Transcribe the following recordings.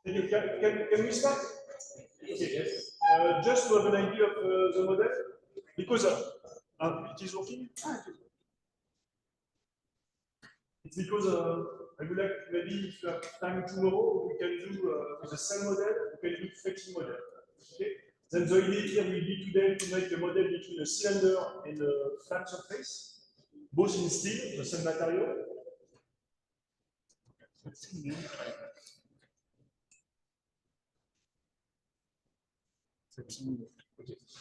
Can we start? Okay, yes. Just to have an idea of the model, because it is working. It's because I would like maybe if you have time tomorrow, we can do with the same model, we can do fetching model. Okay. Then the idea here will be today to make a model between a cylinder and a flat surface, both in steel, the same material. Okay.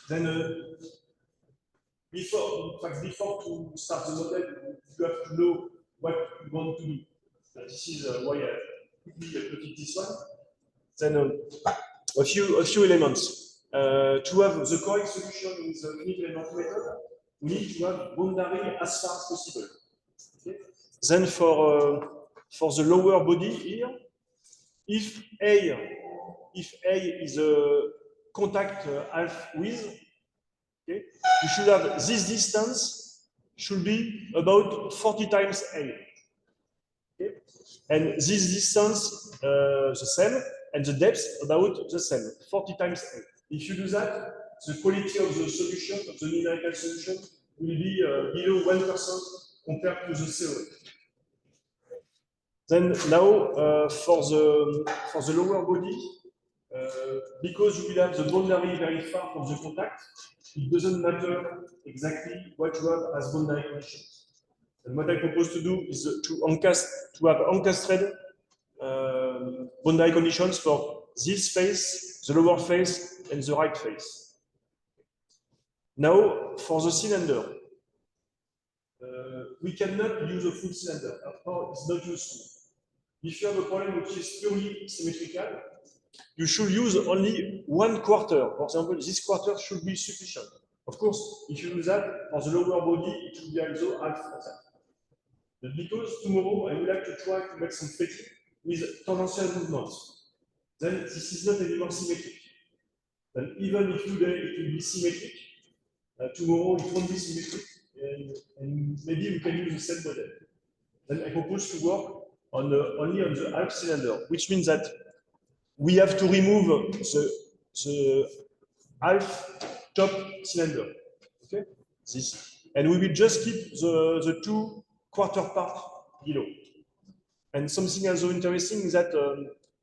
Then before to start the model, you have to know what you want to do. This is why I quickly plotted this one. Then a few elements. To have the correct solution with the finite element method, we need to have boundary as far as possible. Okay? Then for the lower body here, if A is a contact half width, okay, you should have this distance should be about 40 times A. Okay? And this distance the same, and the depth about the same, 40 times A. If you do that, the quality of the solution, of the numerical solution, will be below 1% compared to the theory. Then now for the lower body, because you will have the boundary very far from the contact, it doesn't matter exactly what you have as boundary conditions. And what I propose to do is to have encastrate boundary conditions for this face, the lower face, and the right face. Now, for the cylinder, we cannot use a full cylinder. It's not useful. If you have a problem which is purely symmetrical, you should use only 1/4. For example, this quarter should be sufficient. Of course, if you do that for the lower body, it should be also half of that. But because tomorrow I would like to try to make some fitting with tangential movements, then this is not anymore symmetric. Then even if today it will be symmetric, tomorrow it won't be symmetric, and maybe we can use the same model. Then I propose to work on only on the half cylinder, which means that we have to remove the half top cylinder. Okay, this, and we will just keep the 2/4 part below. And something also interesting is that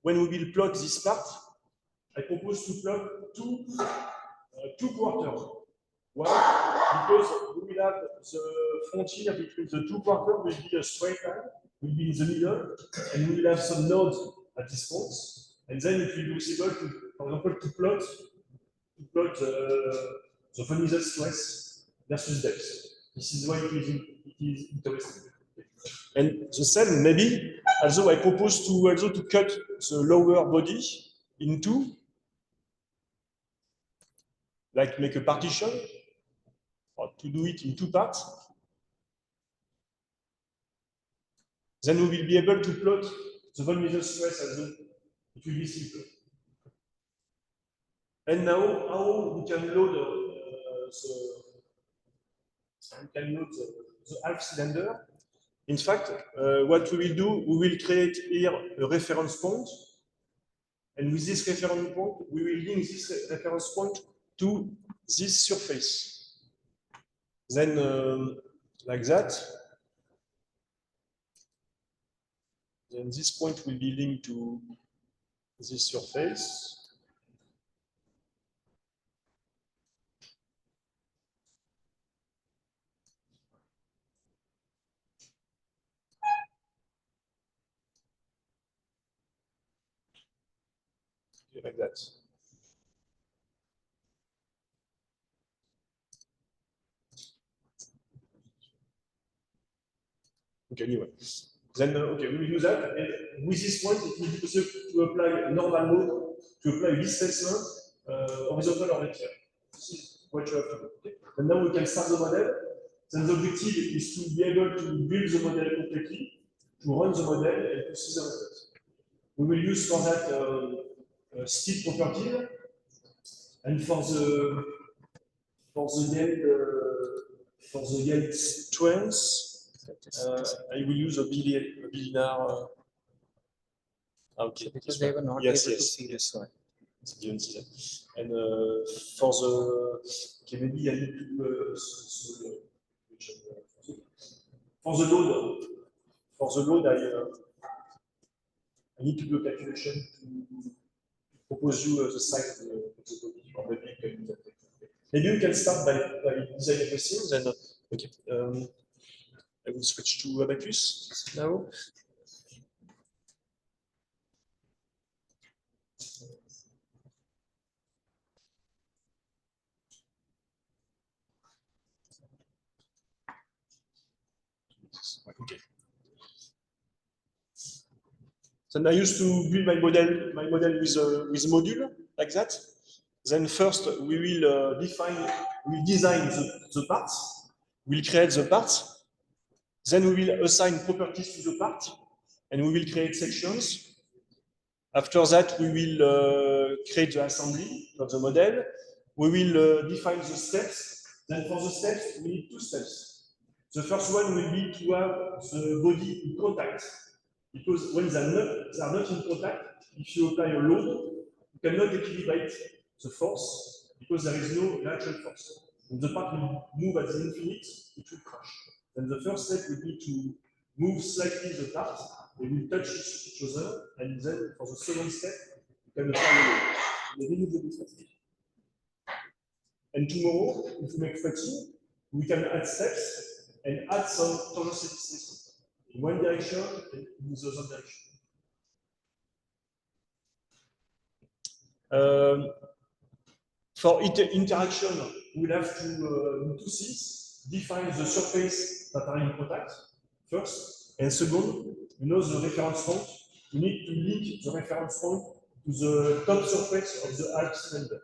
when we will plot this part, I propose to plot two quarters. Why? Because we will have the frontier between the 2 quarters will be a straight line, will be in the middle, and we will have some nodes at this point. And then it will be possible to, for example, to plot the von Mises stress versus depth. This is why it is interesting. And the same, maybe, also I propose to cut the lower body in two, like make a partition, or to do it in 2 parts. Then we will be able to plot the von Mises stress also. It will be simple. And now, how we can load the half cylinder. In fact, what we will do, we will create here a reference point. And with this reference point, we will link this reference point to this surface. Then, like that. Then this point will be linked to this surface. Like that. Okay, anyway. Then, okay, we will do that. And with this point, it will be possible to apply a normal mode, to apply displacement, horizontal or vertical. This is what you have to do. Okay? And now we can start the model. Then the objective is to be able to build the model completely, to run the model, and to see the results. We will use for that steep property, and for the yield strength, I will use a bilinear Okay. Because they were not Yes, able yes, to see yes. this one. Didn't see that. And for the okay, maybe I need to for the load I need to do a calculation to propose you the size of the body, or maybe you can do that. Maybe you can start by designing everything, then okay. I will switch to Abacus now. Okay. So I used to build my model with module like that. Then first we will design the parts. We'll create the parts. Then we will assign properties to the part, and we will create sections. After that, we will create the assembly of the model. We will define the steps. Then for the steps, we need two steps. The first one will be to have the body in contact. Because when they are not in contact, if you apply a load, you cannot equilibrate the force because there is no reaction force. When the part will move at the infinite, it will crash. Then the first step will be to move slightly the part, they will touch each other, and then for the second step, you can apply a load. And tomorrow, if we make fatigue, we can add steps and add some torsional in one direction and in the other direction. For interaction, we'll have to do two things. Define the surface that are in contact first, and second, the reference point. We need to link the reference point to the top surface of the half cylinder.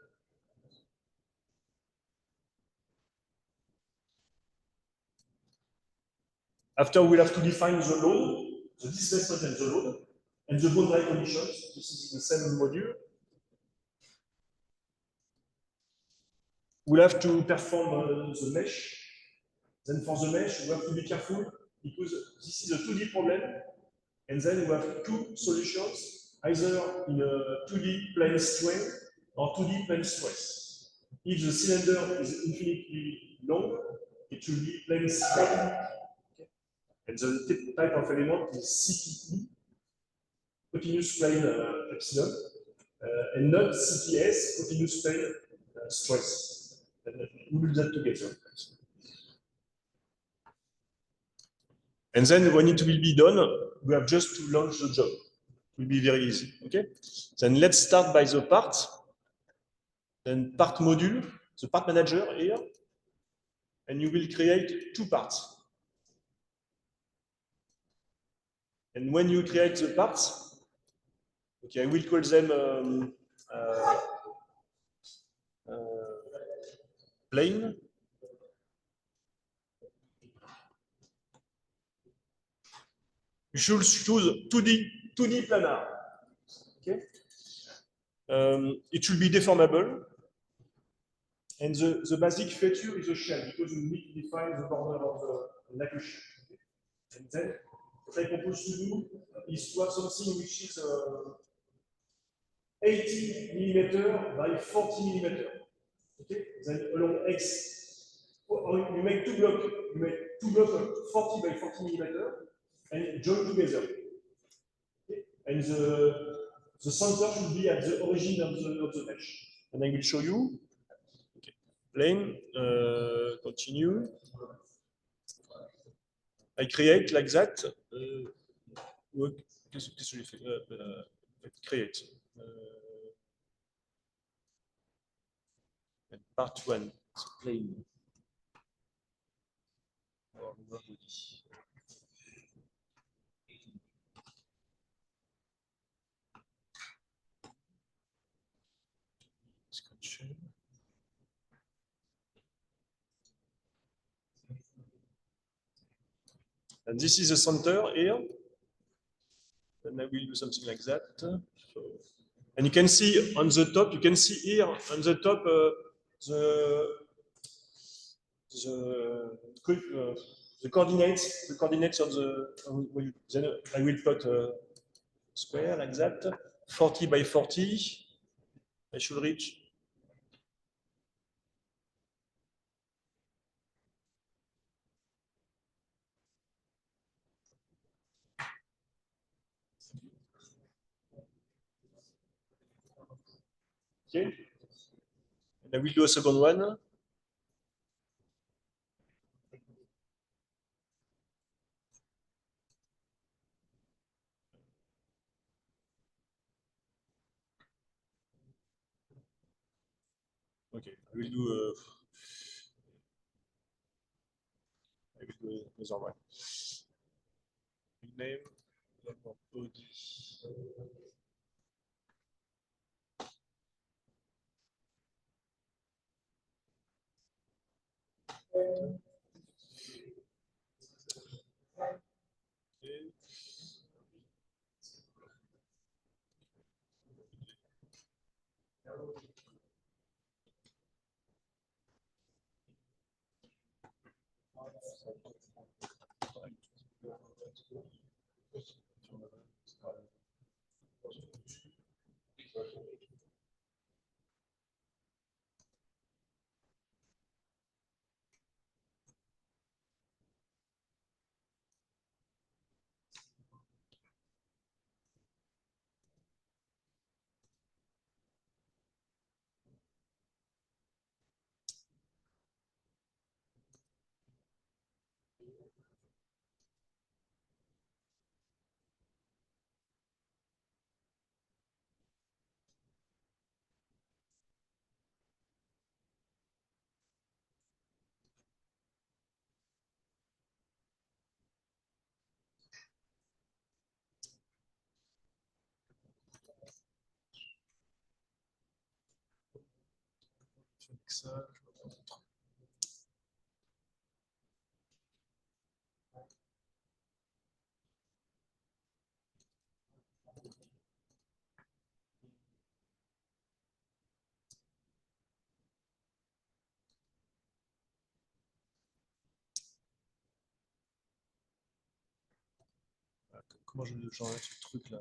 After, we'll have to define the load, the displacement and the load, and the boundary conditions. This is the same module. We'll have to perform the mesh. Then for the mesh, we have to be careful because this is a 2D problem. And then we have two solutions, either in a 2D plane strain or 2D plane stress. If the cylinder is infinitely long, it will be plane strain. And the type of element is CPE, continuous plane epsilon, and not CPS, continuous plane stress. And we will do that together. And then when it will be done, we have just to launch the job. It will be very easy. Okay. Then let's start by the part. Then part module, the part manager here, and you will create two parts. And when you create the parts, okay, I will call them plane. You should choose 2D planar. Okay. It should be deformable. And the basic feature is a shell because you need to define the border of the like a shell. Okay. And then what I propose to do is to have something which is 80 millimeter by 40 millimeter. Okay. Then along X, you make two blocks. You make two blocks of 40 by 40 millimeter and join together. Okay. And the center should be at the origin of the mesh. And I will show you. Okay. Plane, continue. I create like that. Qu'est-ce que je fais? Create. Part 1, plane. And this is the center here. And I will do something like that. So, and you can see on the top, you can see here on the top the coordinates of the. Then I will put square like that. 40 by 40. I should reach. Okay. And I will do a second one. Okay, I will do another one. Name, body. Okay. Ça, comment je change ce truc là?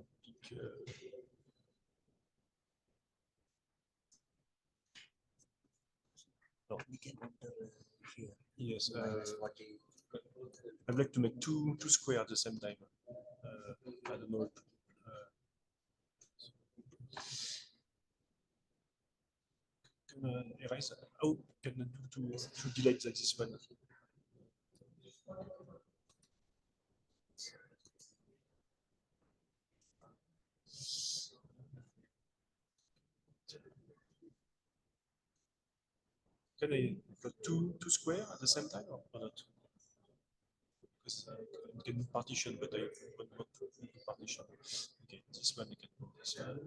Yes, I'd like to make two squares at the same time. I don't know. Can erase? Oh, can do to delete like this one. Can I put two squares at the same time or not? Because I can do partition, but I want not partition. Okay, this one I can put this one.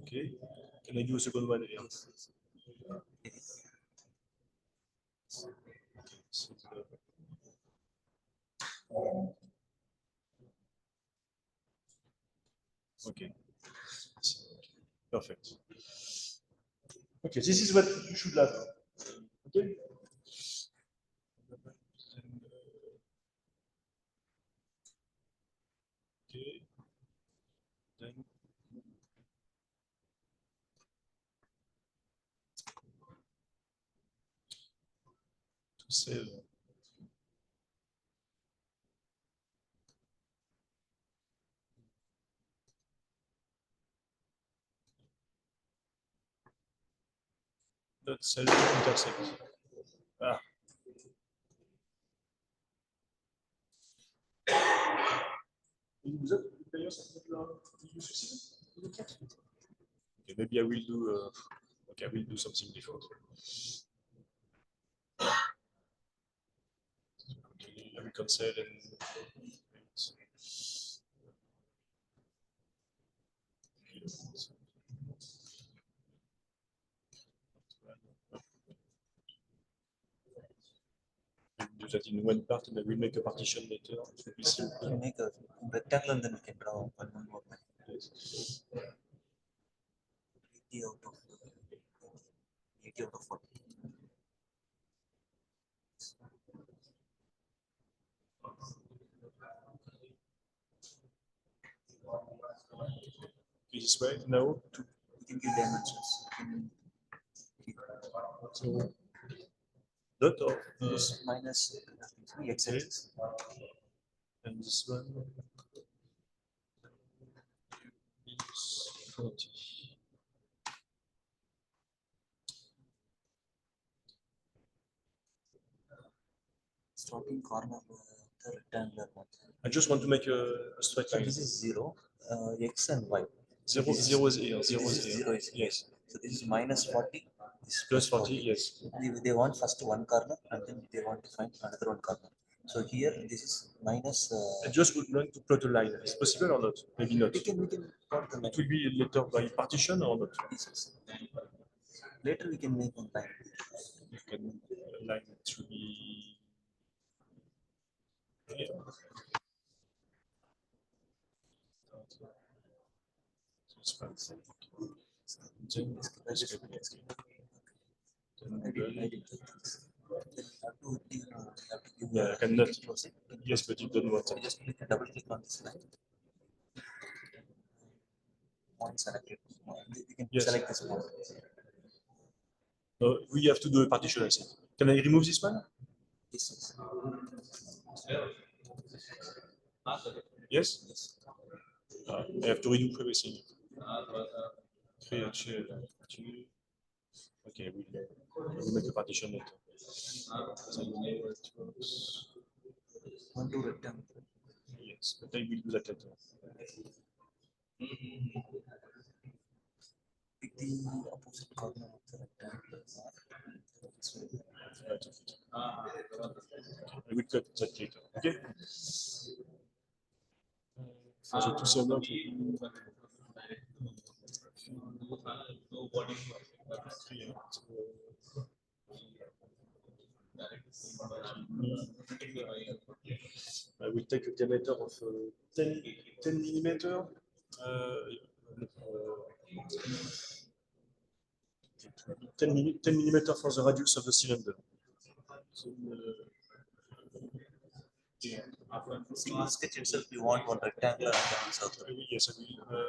Okay, can I do a second one here? Okay, perfect. Okay, this is what you should have. Okay. Okay. Then to save. Dot self intersect. Ah. Okay, maybe I will do. Okay, I will do something different. Okay, I will cancel and. Do that in one part, and I will make a partition later. You make a rectangle and then you can draw one more. Yes. 80 out of 80 out of 40. This way now. You can give dimensions. So dot of This minus x-axis. and this one is 40. Starting corner of the rectangular one. I just want to make a straight So line. this is 0, x and y. Zero, this is- zero is here. Zero This is is here. 0 is here. Yes. So this is minus 40. This is Plus 40. Yes. They want first one corner and then they want to find another one corner. So here this is minus. I just would like to plot a line. Is possible or not? Maybe not. We can plot the line. It will be later by partition or not? Yes. Later we can make one line. You can line to be here. This one. Then yeah, I cannot. Yes, but you don't want So it. just click double click on this line. Point selected. We can Yes. select this point. We have to do a partition, I think. Can I remove this one? Yes. Yes? Yes. I have to redo everything. Okay, we'll make a partition later. Want to rectangle. Yes, but I will do that later. Pick the opposite corner of the rectangle. This way. I will cut that later. Okay? So tout ça, donc, I will take a diameter of 10 millimeter. 10 millimeter for the radius of the cylinder. So, See the sketch itself, you want one rectangular and then one circle. yes, I will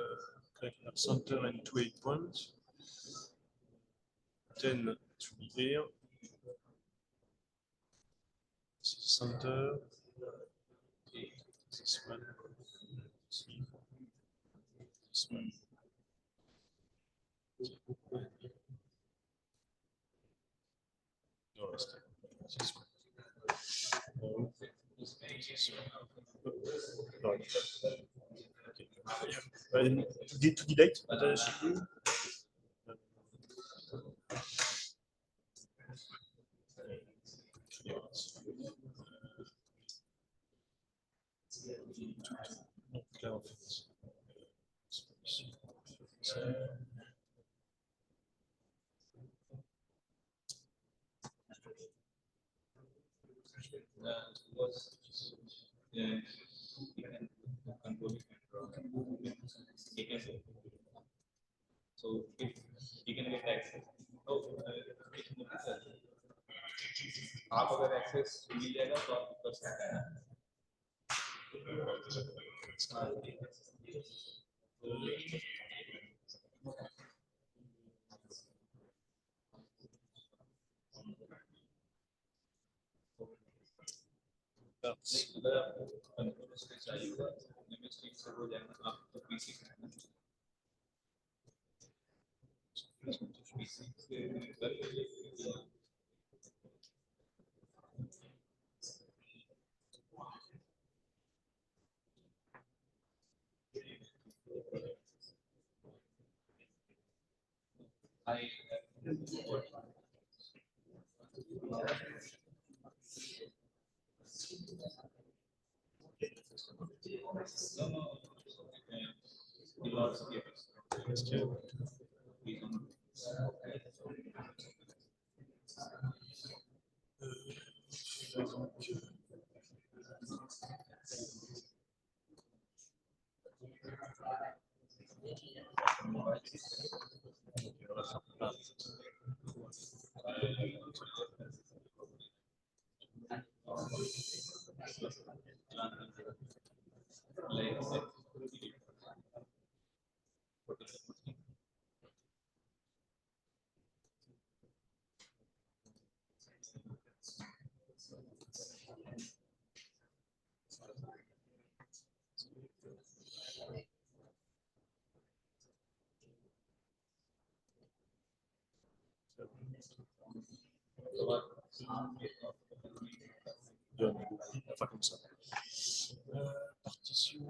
click center and 28 points. 10 to be here. This is center. This one. This one. No, it's this one. No. Okay. To delete, So if you can get access, half of that access मिल जाएगा तो आप कर सकते हैं. अगर आपको control से चाहिए होगा लिमिट स्टिक से हो जाएगा आप तो PC Enfin, comme ça. Partition.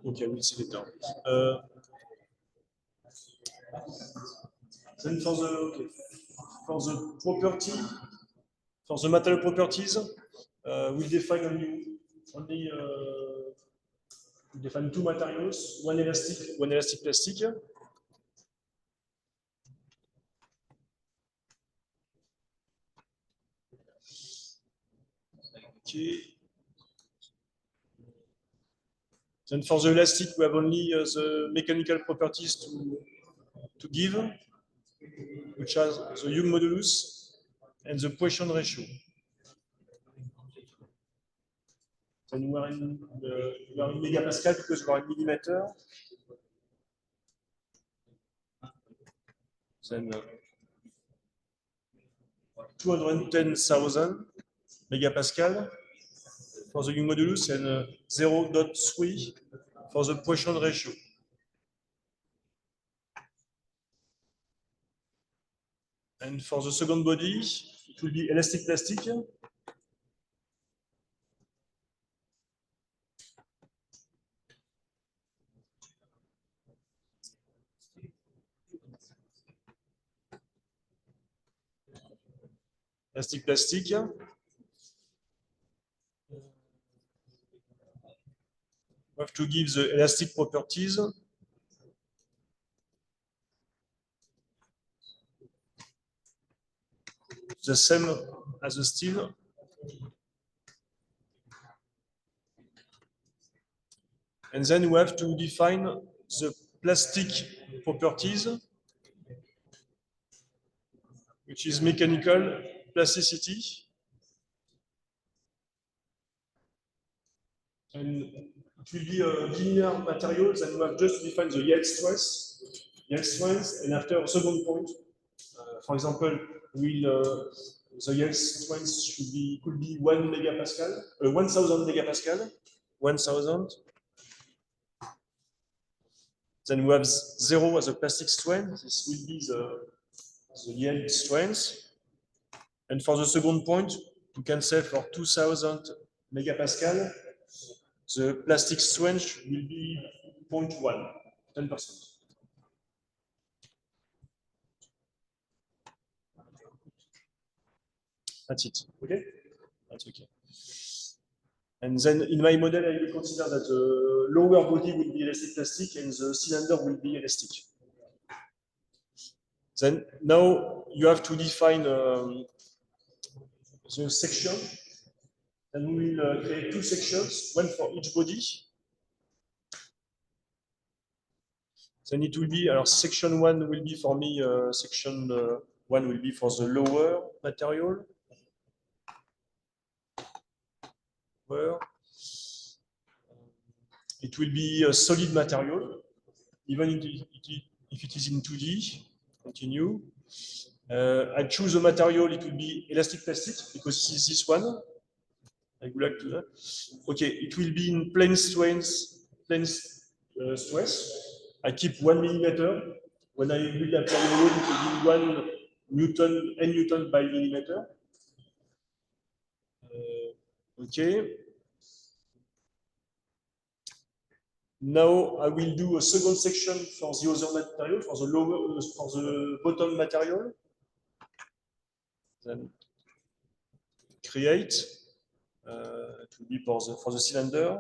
Okay, we'll see later. Then for the property, for the material properties, we define only we define two materials, one elastic plastic. Okay. Then for the elastic, we have only the mechanical properties to give, which are the Young modulus and the Poisson ratio. Then we are in megapascal because we are in millimeter. Then 210,000 megapascal for the Young modulus and 0.3 for the Poisson ratio. And for the second body, it will be elastic plastic. Elastic plastic. We have to give the elastic properties. The same as the steel. And then we have to define the plastic properties, which is mechanical plasticity. And it will be a linear material, then we have just to define the yield strength, and after a second point, for example, the yield strength could be 1 megapascal, 1000 megapascal, 1000. Then we have 0 as a plastic strength. This will be the yield strength. And for the second point, we can say for 2000 megapascal, the plastic strength will be 0.1, 10%. That's it. Okay? That's okay. And then in my model, I will consider that the lower body will be elastic plastic and the cylinder will be elastic. Then now you have to define the section. And we will create two sections, one for each body. Then it will be, section 1 will be for me, section 1 will be for the lower material. It will be a solid material, even if it is in 2D. Continue. I choose a material, it will be elastic plastic, because this is this one. I would like to that. Okay, it will be in plane stress. I keep 1 millimeter. When I will apply a load, it will be 1 Newton, N Newton by millimeter. Okay. Now I will do a second section for the other material, for the bottom material. Then create. It will be for the cylinder.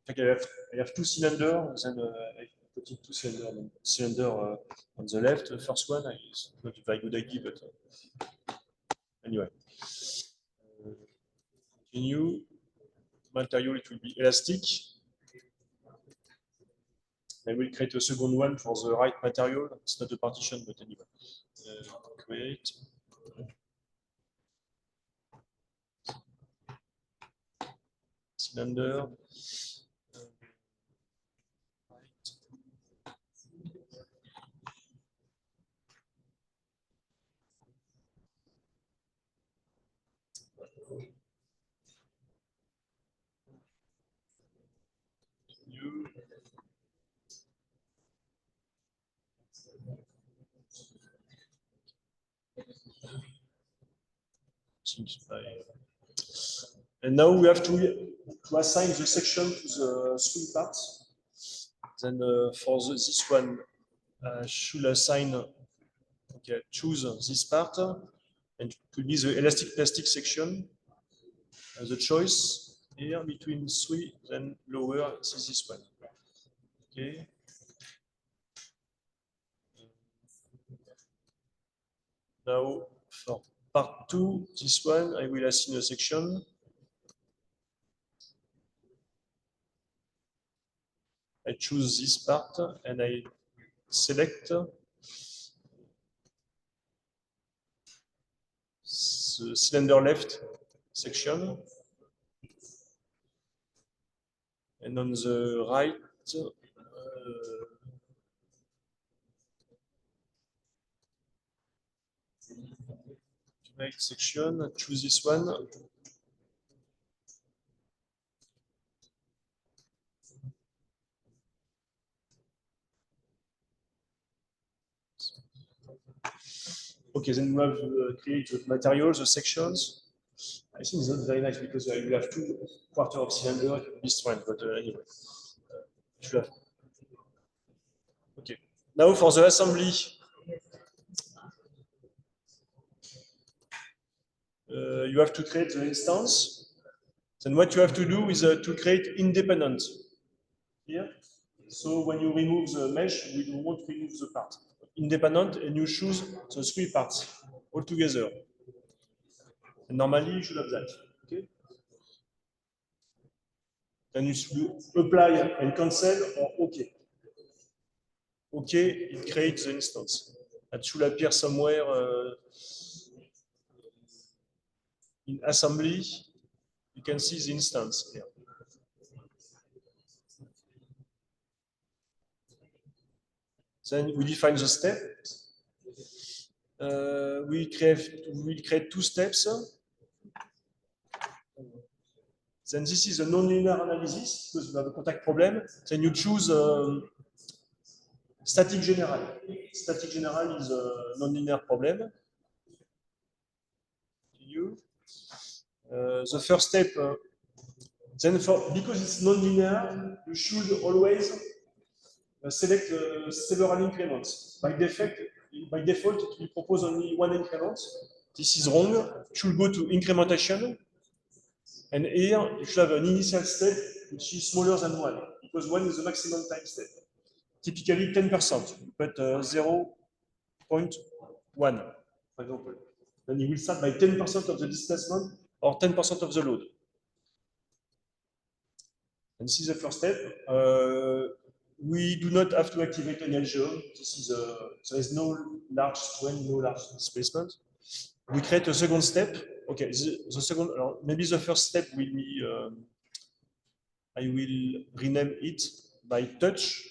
I have two cylinders, and I put in two cylinders. Cylinder on the left, the first one is not a very good idea, but anyway. Continue. Material, it will be elastic. I will create a second one for the right material. It's not a partition, but anyway. Create. Cylinder. New. And now we have to assign the section to the 3 parts. Then for this one, should assign, okay, choose this part, and it could be the elastic plastic section. The choice here between 3, then lower is this one. Okay. Now for part 2, this one, I will assign a section. I choose this part and I select the cylinder left section. And on the right, right section, choose this one. Okay, then we have create the materials, the sections. I think it's not very nice because you have 2 quarters of cylinder, it will be strange, but anyway. Okay. Now for the assembly, you have to create the instance. Then what you have to do is to create independent here. So when you remove the mesh, we won't remove the part. Independent, and you choose the 3 parts all together. And normally you should have that. Okay. Then you should apply and cancel or OK. OK, it creates the instance. That should appear somewhere in assembly. You can see the instance here. Then we define the step. We create 2 steps. Then this is a non-linear analysis because we have a contact problem. Then you choose static general. Static general is a non-linear problem. The first step, then because it's non-linear, you should always select several increments. By default, it will propose only 1 increment. This is wrong. It should go to incrementation. And here, you should have an initial step which is smaller than 1, because 1 is the maximum time step. Typically 10%, but 0.1, for example. Then you will start by 10% of the displacement or 10% of the load. And this is the first step. We do not have to activate any algorithm. There is no large strain, no large displacement. We create a second step. Okay, the second, maybe the first step will be, I will rename it by touch.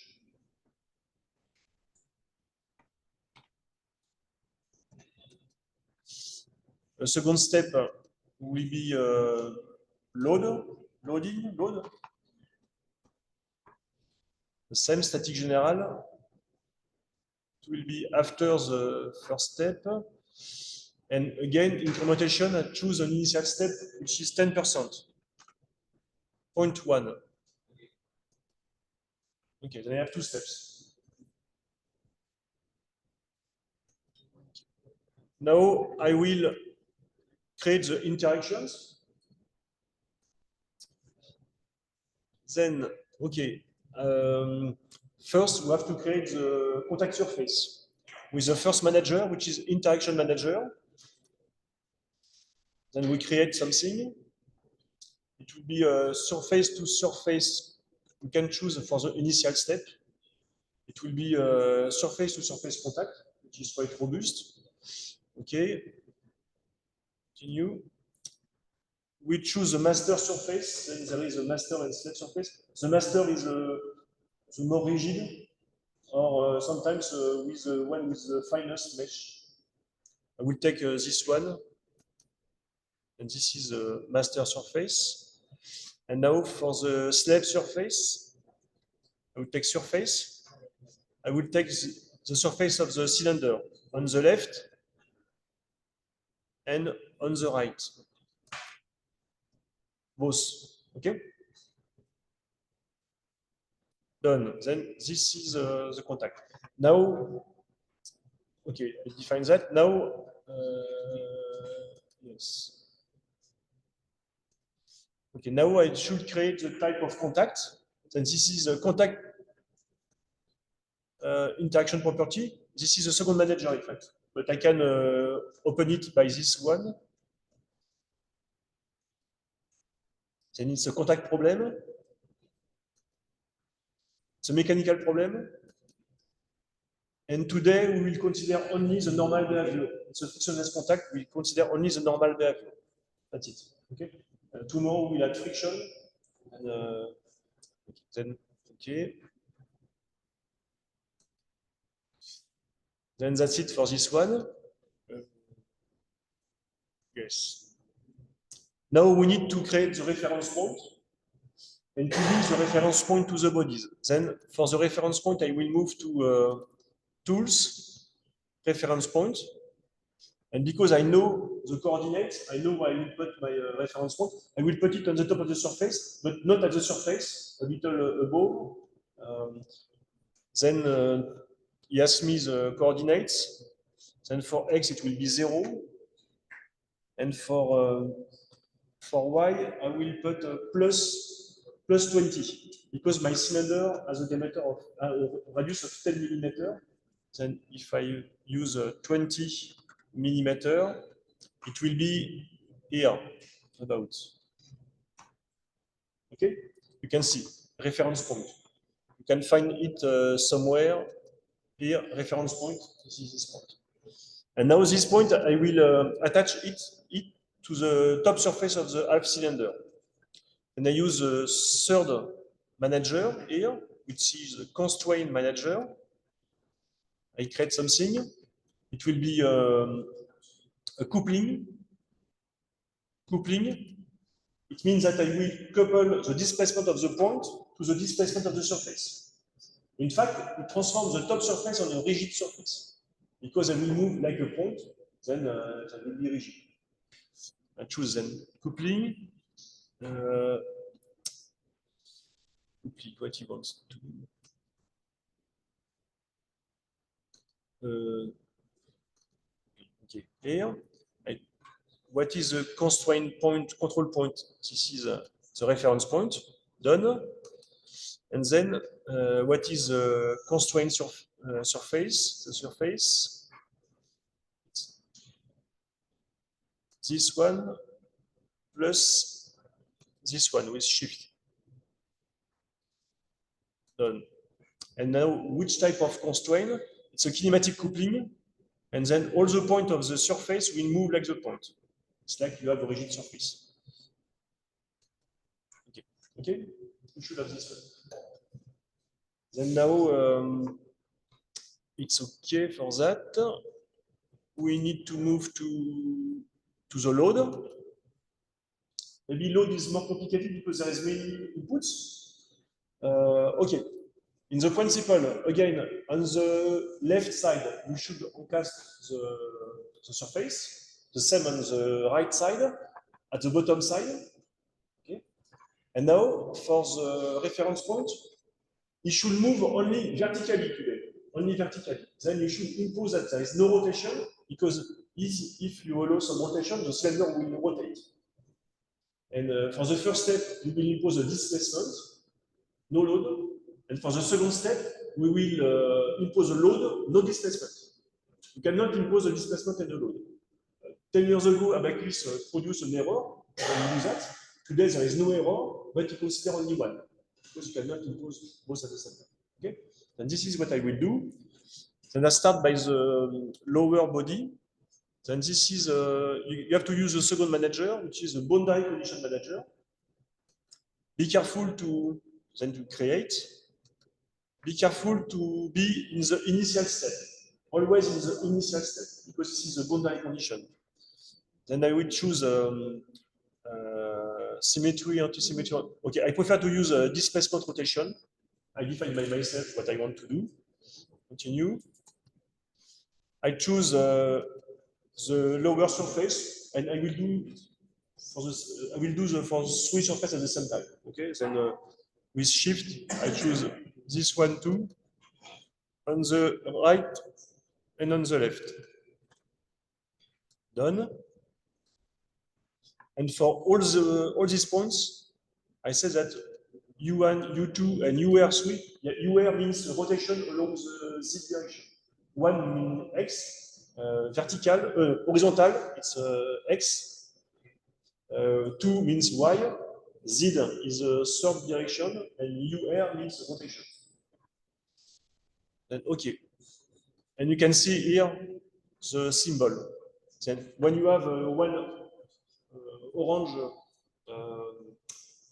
The second step will be loading. The same static general. It will be after the first step. And again, incrementation, I choose an initial step, which is 10%. 0.1. Okay, then I have 2 steps. Now I will create the interactions. Then, okay, first we have to create the contact surface with the first manager, which is interaction manager. Then we create something. It will be a surface to surface. We can choose for the initial step. It will be surface to surface contact, which is quite robust. Okay. Continue. We choose the master surface, then there is a master and slave surface. The master is the more rigid, or sometimes with the one with the finest mesh. I will take this one, and this is the master surface. And now for the slave surface, I will take surface. I will take the surface of the cylinder on the left and on the right. Both, okay? Done. Then this is the contact. Now, okay, I define that. Now, yes. Okay, now I should create the type of contact. Then this is a contact interaction property. This is a second manager, in fact. But I can open it by this one. Then it's a contact problem. It's a mechanical problem. And today we will consider only the normal behavior. It's a frictionless contact. We consider only the normal behavior. That's it. Okay. Tomorrow we'll add friction. And, then okay. Then that's it for this one. Yes. Now we need to create the reference point and to link the reference point to the bodies. Then for the reference point, I will move to tools, reference point. And because I know the coordinates, I know where I will put my reference point. I will put it on the top of the surface, but not at the surface, a little above. Then he asks me the coordinates. Then for x, it will be 0. And for y, I will put plus 20, because my cylinder has a diameter of a radius of 10 millimeter. Then if I use 20 millimeter, it will be here, about. Okay, you can see reference point. You can find it somewhere here, reference point. This is this point. And now this point, I will attach it to the top surface of the half cylinder. And I use the third manager here, which is the constraint manager. I create something. It will be a coupling. Coupling. It means that I will couple the displacement of the point to the displacement of the surface. In fact, it transforms the top surface on a rigid surface. Because I will move like a point, then that will be rigid. I choose then coupling. Coupling, what he wants to do. Okay, here. What is the constraint point, control point? This is the reference point. Done. And then what is the constraint surface? The surface. This one plus this one with shift. Done. And now, which type of constraint? It's a kinematic coupling. And then all the points of the surface will move like the point. It's like you have a rigid surface. Okay. Okay? You should have this one. Then now, it's okay for that. We need to move to the load. Maybe load is more complicated because there is many inputs. Okay. In the principle, again, on the left side, we should encast the surface. The same on the right side, at the bottom side. Okay. And now, for the reference point, it should move only vertically today, only vertically. Then you should impose that there is no rotation, because if you allow some rotation, the cylinder will rotate. And for the first step, we will impose a displacement, no load. And for the second step, we will impose a load, no displacement. You cannot impose a displacement and a load. 10 years ago, Abacus produced an error when you do that. Today, there is no error, but you consider only one, because you cannot impose both at the same time. Okay? Then this is what I will do. Then I start by the lower body. Then this is, you have to use the second manager, which is the boundary condition manager. Be careful to create. Be careful to be in the initial step. Always in the initial step, because this is the boundary condition. Then I will choose symmetry, anti-symmetry. Okay, I prefer to use displacement rotation. I define by myself what I want to do. Continue. I choose the lower surface, and I will do for three surfaces at the same time. Okay, then with shift, I choose this one too, on the right and on the left. Done. And for all these points, I say that U1, U2, and UR3. UR means rotation along the Z direction. One means X, vertical, horizontal, it's X. 2 means Y. Z is the third direction, and UR means rotation. Then OK. And you can see here the symbol. Then when you have one orange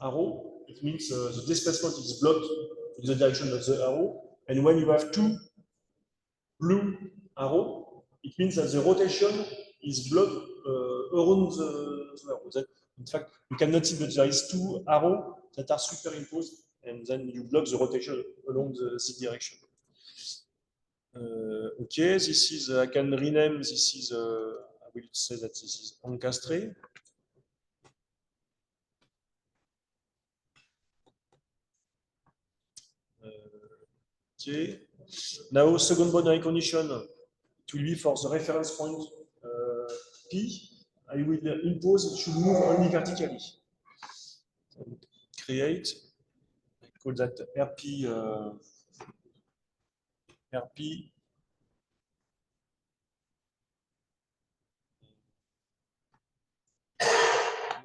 arrow, it means the displacement is blocked in the direction of the arrow. And when you have two blue arrows, it means that the rotation is blocked around the arrow. Then, in fact, you cannot see that there is two arrows that are superimposed, and then you block the rotation along the Z direction. Okay, this is, I can rename, this is, I will say that this is encastré. Okay. Now, second boundary condition, it will be for the reference point P. I will impose it should move only vertically. Create, I call that RP. RP.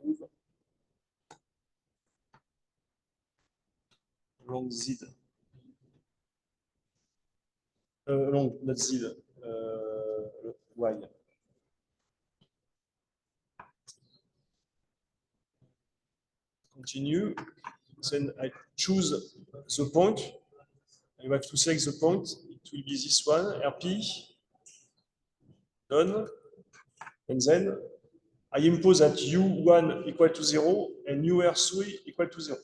Move along Z. Along not Z. Y. Continue. Then I choose the point. You have to select the point. It will be this one, RP. Done. And then I impose that U1 equal to 0 and UR3 equal to 0.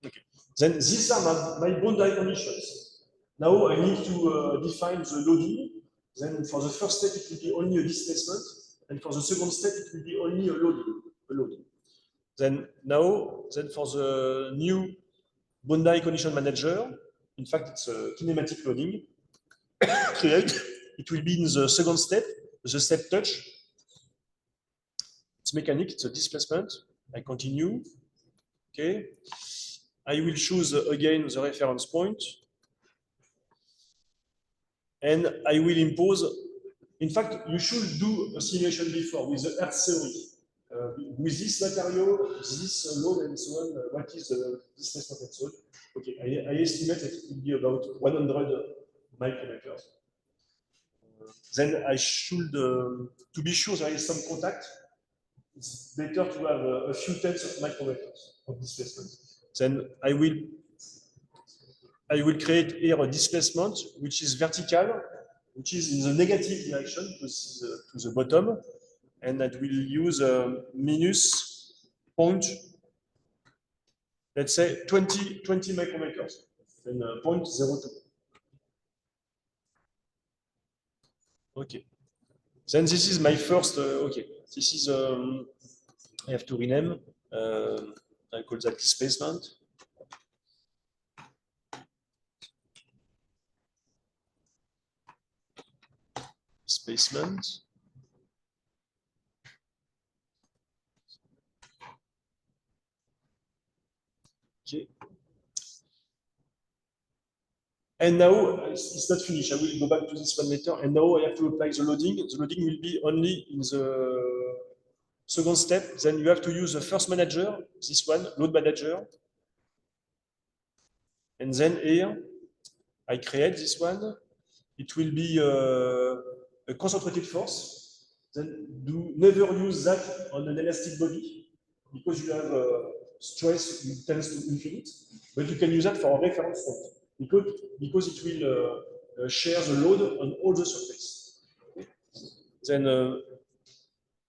Okay. Then these are my boundary conditions. Now I need to define the loading. Then for the first step, it will be only a displacement. And for the second step, it will be only a load. Then for the new boundary condition manager, in fact, it's a kinematic loading. Create. It will be in the second step, the step touch. It's mechanic, it's a displacement. I continue. Okay. I will choose again the reference point. And I will impose. In fact, you should do a simulation before with the Earth theory. With this material, this load, and so on, what is the displacement and so on. Okay, I estimate that it will be about 100 micrometers. Then I should, to be sure there is some contact, it's better to have a few tenths of micrometers of displacement. Then I will create here a displacement which is vertical, which is in the negative direction, to the bottom, and that will use a minus point, let's say 20 micrometers, and 0.02. Okay. Then this is my first, okay. This is, I have to rename, I call that displacement. Displacement. Okay. And now it's not finished. I will go back to this one later. And now I have to apply the loading. The loading will be only in the second step. Then you have to use the first manager, this one, load manager. And then here, I create this one. It will be a concentrated force. Then do never use that on an elastic body because you have stress tends to infinite. But you can use that for a reference point because it will share the load on all the surface. Then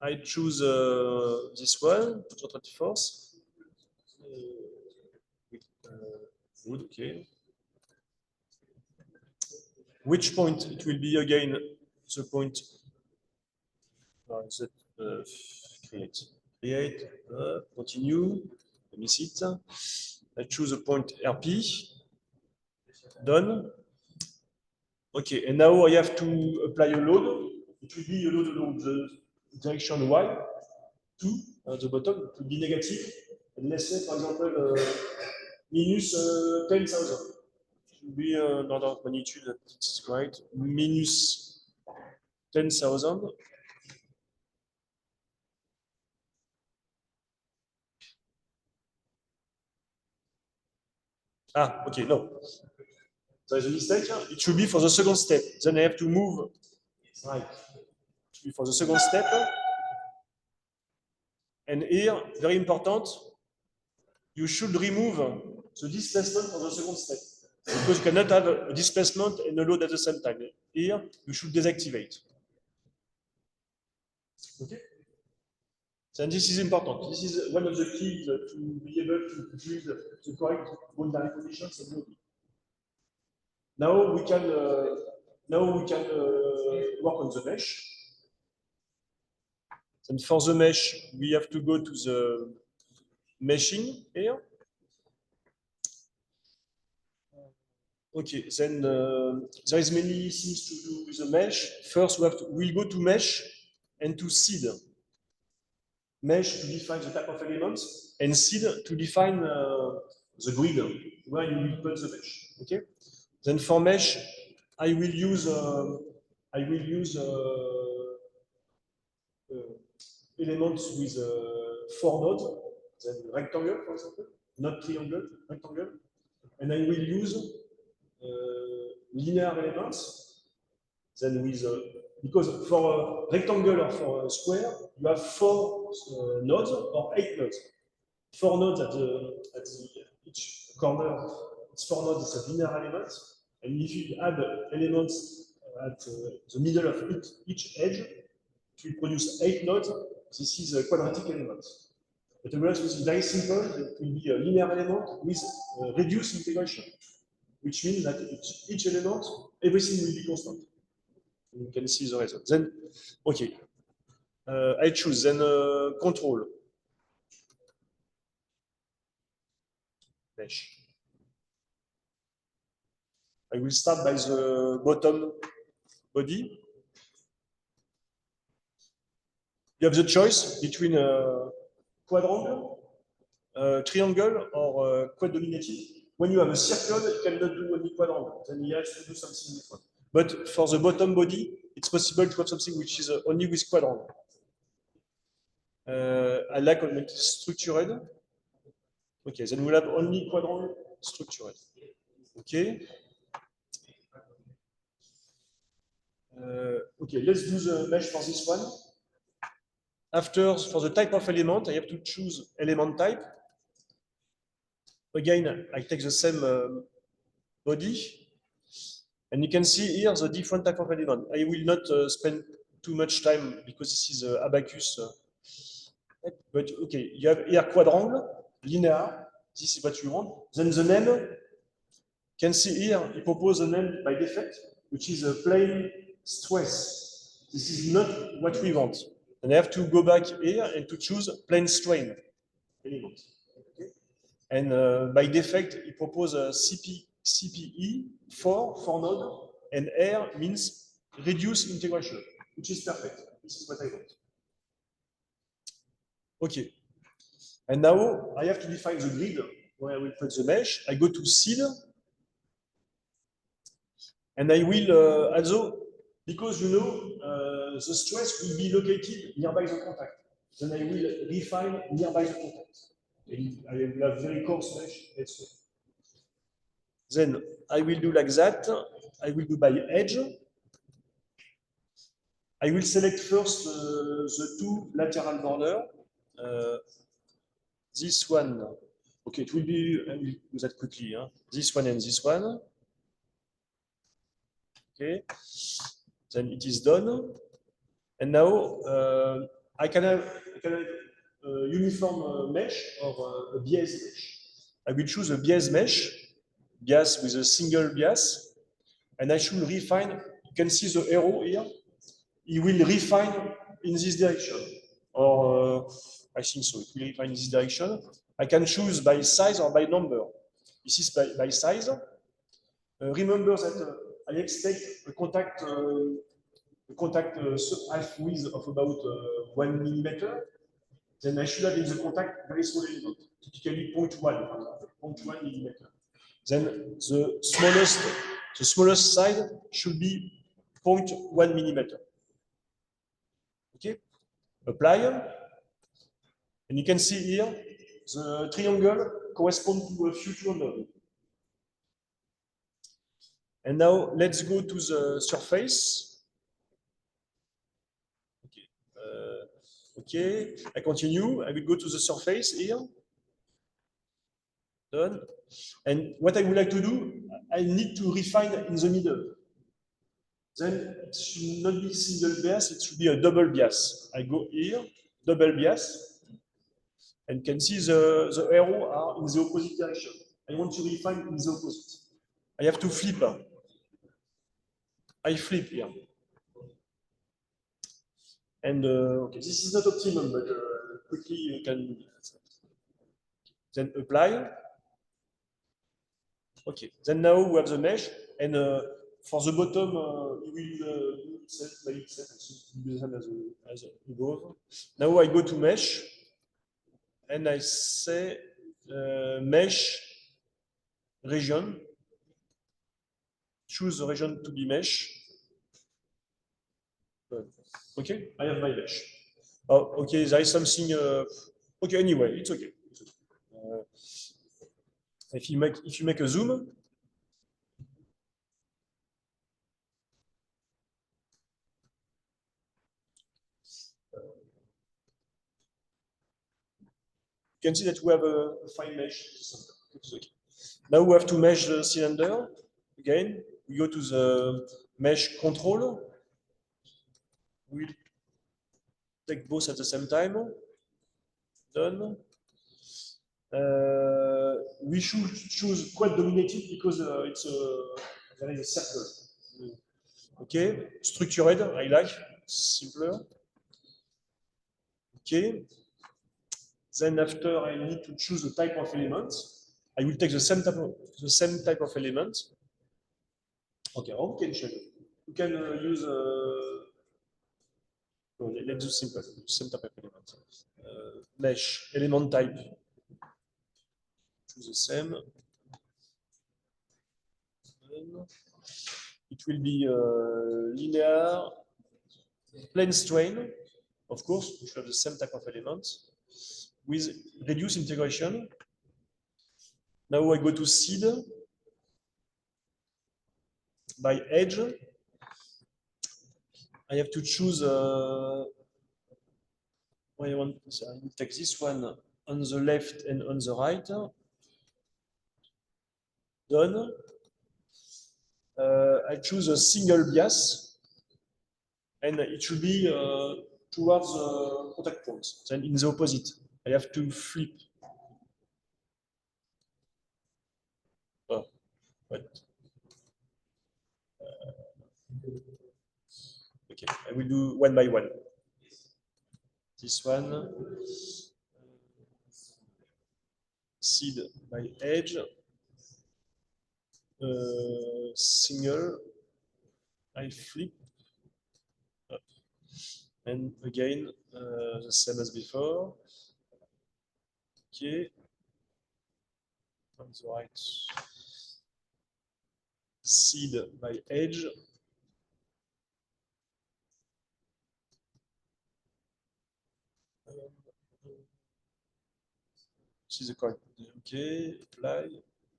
I choose this one, concentrated force. Good, okay. Which point it will be again the point that create, continue, let me see it. I choose a point RP, done. Okay, and now I have to apply a load. It will be a load along the direction Y, 2 at the bottom, it will be negative. And let's say, for example, minus 10,000. It will be an order of magnitude that is right, minus 10,000. Ah, okay, no. There is a mistake. It should be for the second step. Then I have to move. Right. It should be for the second step. And here, very important, you should remove the displacement for the second step. Because you cannot have a displacement and a load at the same time. Here, you should deactivate. Okay? And this is important. This is one of the keys to be able to build the correct boundary conditions of loading. Now we can work on the mesh. And for the mesh, we have to go to the meshing here. Okay, then there is many things to do with the mesh. First, we'll go to mesh and to seed. Mesh to define the type of elements, and seed to define the grid where you will put the mesh. Okay. Then for mesh, I will use elements with 4 nodes, then rectangle, for example, not triangle, rectangle, and I will use linear elements. Then with because for a rectangle or for a square, you have 4 nodes or 8 nodes. 4 nodes at each corner. It's 4 nodes. It's a linear element, and if you add elements at the middle of each edge, it will produce 8 nodes. This is a quadratic element. But the rest is very simple. It will be a linear element with reduced integration, which means that each element, everything will be constant. You can see the result. Then, okay, I choose then control mesh. I will start by the bottom body. You have the choice between a quadrangle, triangle, or quad-dominated. When you have a circle, you cannot do only quadrangle. Then you have to do something different. But for the bottom body, it's possible to have something which is only with quadrangle. I like augmented structured. Okay, then we'll have only quadrangle structured. Okay. Okay, let's do the mesh for this one. After, for the type of element, I have to choose element type. Again, I take the same body. And you can see here the different type of element. I will not spend too much time because this is abacus. But okay, you have here quadrangle, linear. This is what you want. Then the name, you can see here, he proposed a name by default, which is a plane stress. This is not what we want. And I have to go back here and to choose plane strain element. Okay. And by default, he proposed a CPE for node, and R means reduce integration, which is perfect. This is what I want. Okay. And now I have to define the grid where I will put the mesh. I go to seed, and I will also, because you know, the stress will be located nearby the contact. Then I will define nearby the contact. And I will have very coarse mesh. Then I will do like that. I will do by edge. I will select first the two lateral border. This one, okay, it will be, I will do that quickly. Huh? This one and this one. Okay, then it is done. And now I can have a uniform mesh or a bias mesh. I will choose a bias mesh, bias with a single bias, and I should refine. You can see the arrow here. It will refine in this direction, or I think so. It will refine in this direction. I can choose by size or by number. This is by size. Remember that I expect a contact half width of about 1 millimeter. Then I should have in the contact very small element, typically 0.1 millimeter. Then the smallest side should be 0.1 millimeter. Okay, apply. And you can see here, the triangle corresponds to a future node. And now let's go to the surface. Okay, okay. I continue. I will go to the surface here. Done. And what I would like to do, I need to refine in the middle. Then it should not be single bias, it should be a double bias. I go here, double bias, and can see the arrow are in the opposite direction. I want to refine in the opposite. I have to flip. I flip here. And okay, this is not optimum, but quickly you can then apply. Okay, then now we have the mesh, and for the bottom, you will set by itself as above. Now I go to mesh, and I say mesh region. Choose the region to be mesh. Okay, I have my mesh. Oh, okay, there is something. Okay, anyway, it's okay. If you make a zoom, you can see that we have a fine mesh. Okay. Now we have to mesh the cylinder. Again, we go to the mesh control. We'll take both at the same time. Done. We should choose quite dominated because there is a circle. Okay, structured, I like, simpler. Okay. Then after I need to choose the type of element. I will take the same type of element. Okay, how can check? You can use let's do simple, same type of element. Mesh element type. Choose the same. It will be linear, plane strain, of course, which have the same type of element, with reduced integration. Now I go to seed by edge. I have to choose. I will take this one on the left and on the right. Done. I choose a single bias, and it should be towards the contact point. Then in the opposite, I have to flip. Oh, what? Okay, I will do one by one. This one, seed by edge, single, I flip, up. And again, the same as before. Okay, on the right, seed by edge. This is the correct. Okay, apply.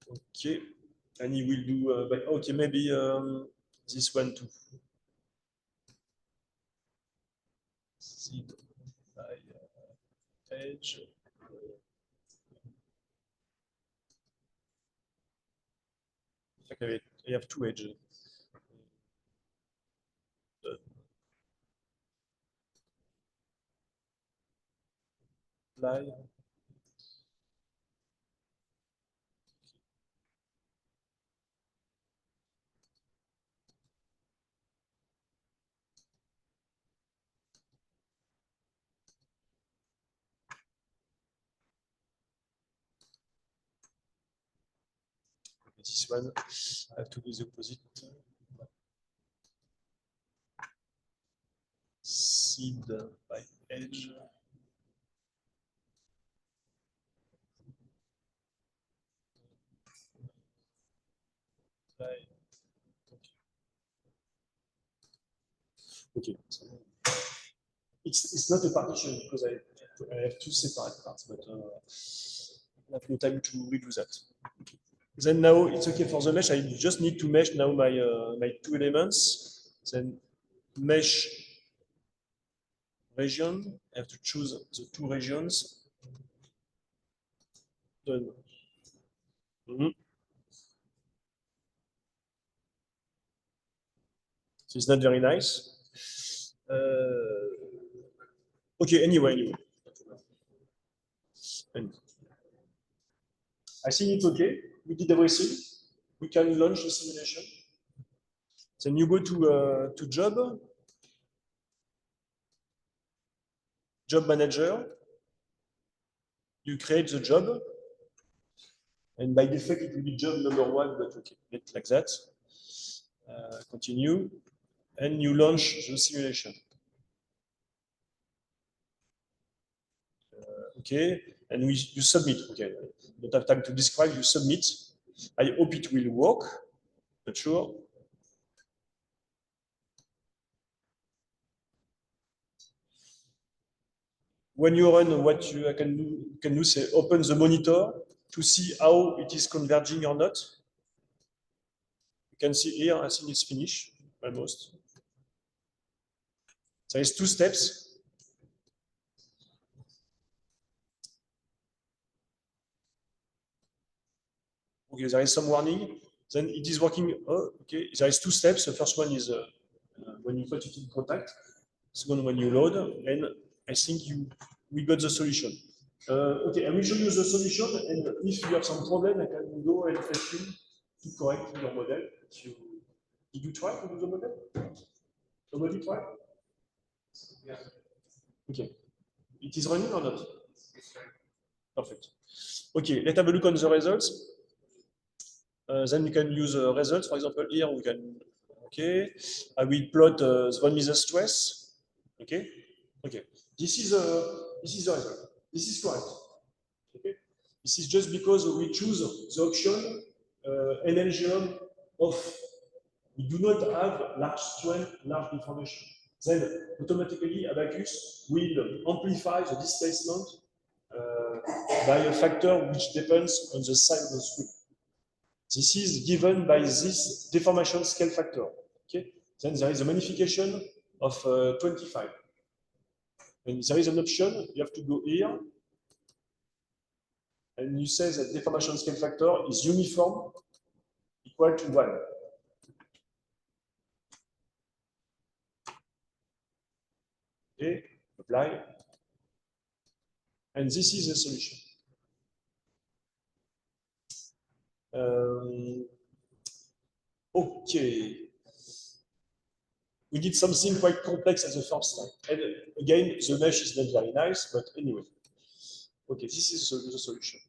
Okay, And he will do, but okay, maybe this one too. Seed by edge. Okay, I have two edges. Apply. This one, I have to do the opposite. Seed by edge. Okay. It's not a partition because I have two separate parts, but I have no time to redo that. Okay. Then now it's okay for the mesh. I just need to mesh now my my two elements. Then mesh region. I have to choose the two regions. Done. So it's not very nice. Okay, anyway. And I think it's okay. We did everything. We can launch the simulation. Then you go to job manager. You create the job. And by default, it will be job number 1, but okay, get like that. Continue. And you launch the simulation. Okay, and you submit. Okay, don't have time to describe, you submit. I hope it will work, not sure. When you run, what you can do, say open the monitor to see how it is converging or not. You can see here, I think it's finished almost. There is 2 steps. Okay, there is some warning. Then it is working. Oh, okay, there is 2 steps. The first one is when you put it in contact. Second, when you load, and I think we got the solution. Okay, I will show you the solution, and if you have some problem, I can go and help you to correct your model. Did you try to do the model? Nobody tried? Yeah. Okay. It is running or not? Perfect. Okay, let's have a look on the results. Then you can use results. For example, here we can. Okay, I will plot the von Mises stress. Okay, okay. This is the result. This is correct. Okay, this is just because we choose the option NLGM off. We do not have large strength, large deformation. Then automatically Abaqus will amplify the displacement by a factor which depends on the size of the screw. This is given by this deformation scale factor. Okay. Then there is a magnification of 25. And there is an option, you have to go here, and you say that deformation scale factor is uniform equal to 1. Okay, apply. And this is the solution. Okay. We did something quite complex at the first time. And again, the mesh is not very nice, but anyway. Okay, this is the solution.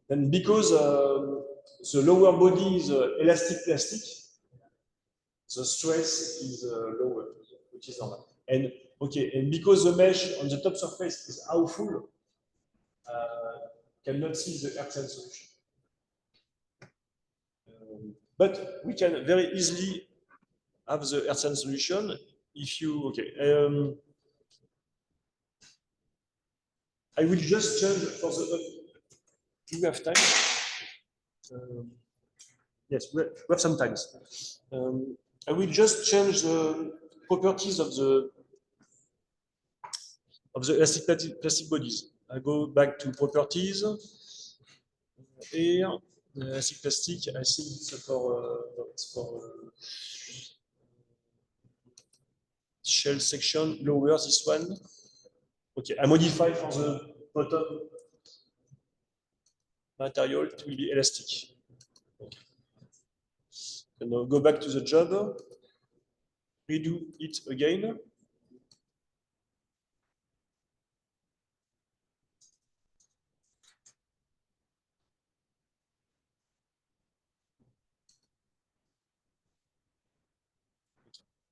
And because the lower body is elastic plastic, the stress is lower, which is normal. And okay, and because the mesh on the top surface is full, cannot see the Hertzian solution. But we can very easily have the Hertzian solution if you, okay. I will just change for the, do we have time? Yes, we have some times. I will just change the properties of the elastic plastic bodies. I go back to properties. Here, the elastic plastic, I think it's for shell section, lower this one. Okay, I modify for the bottom material, it will be elastic. Okay. And now go back to the job, redo it again.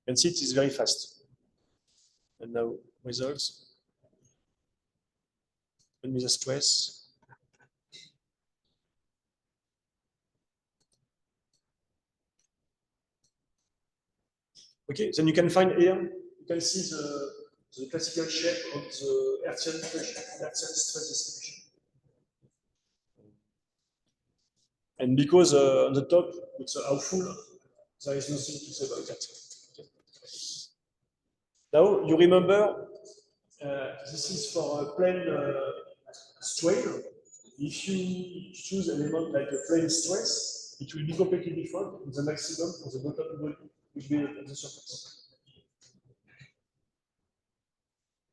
You can see it is very fast. And now results. And with the stress. Okay, then you can find here, you can see the classical shape of the Hertzian stress distribution. And because on the top, it's how full, there is nothing to say about that. Okay. Now, you remember, this is for a plane strain. If you choose an element like a plane stress, it will be completely different. The maximum for the bottom body will be at the surface.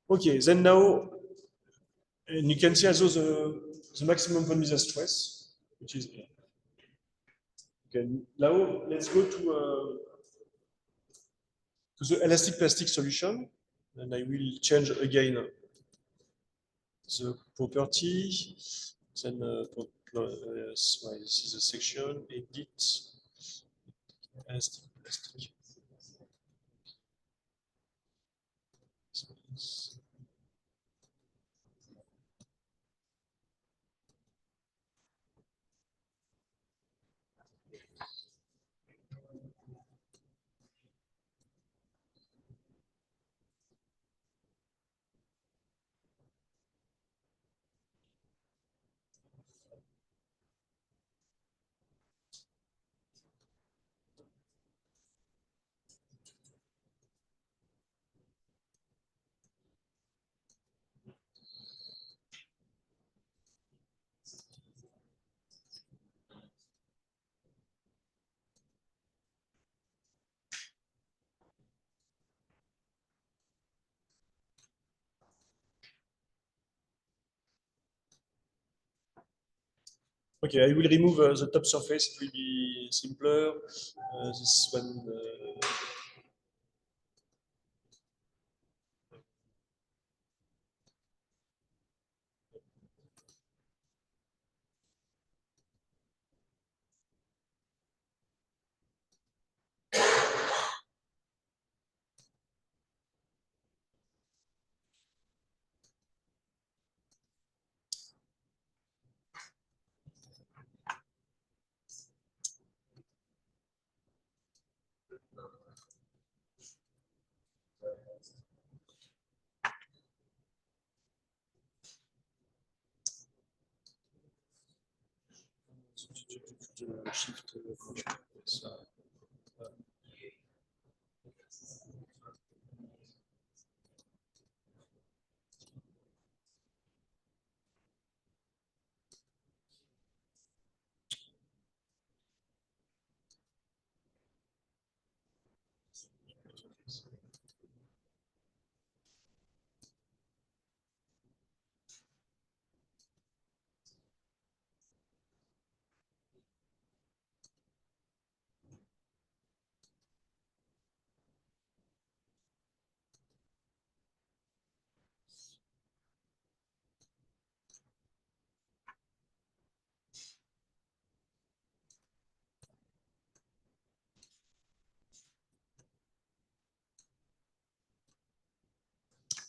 Okay, then now, and you can see also the maximum von Mises stress, which is here. Okay, now let's go to the elastic plastic solution, and I will change again the property. Then this is the section, edit, elastic plastic. Okay, I will remove the top surface, it will be simpler. This one. Shift.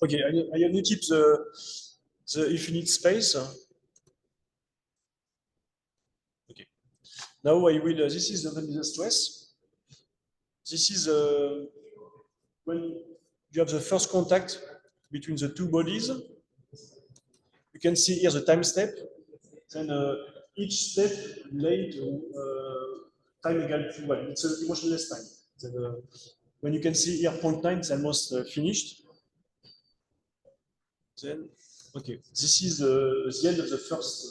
Okay, I have to keep the infinite space. Okay. Now I will. This is the stress. This is when you have the first contact between the two bodies. You can see here the time step. Then each step laid time equal to 1. It's an emotionless time. Then, when you can see here 0.9, it's almost finished. Then, okay, this is the end of the first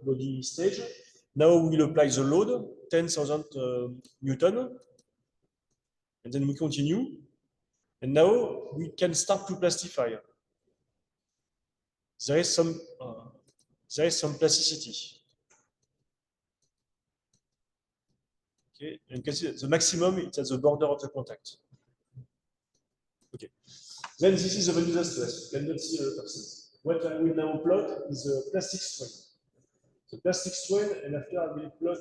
loading stage. Now we will apply the load, 10,000 Newton. And then we continue. And now we can start to plastify. There is some plasticity. Okay, and you can see the maximum is at the border of the contact. Okay. Then this is the vanilla stress. You cannot see a percent. What I will now plot is a plastic strain. The plastic strain, and after I will plot,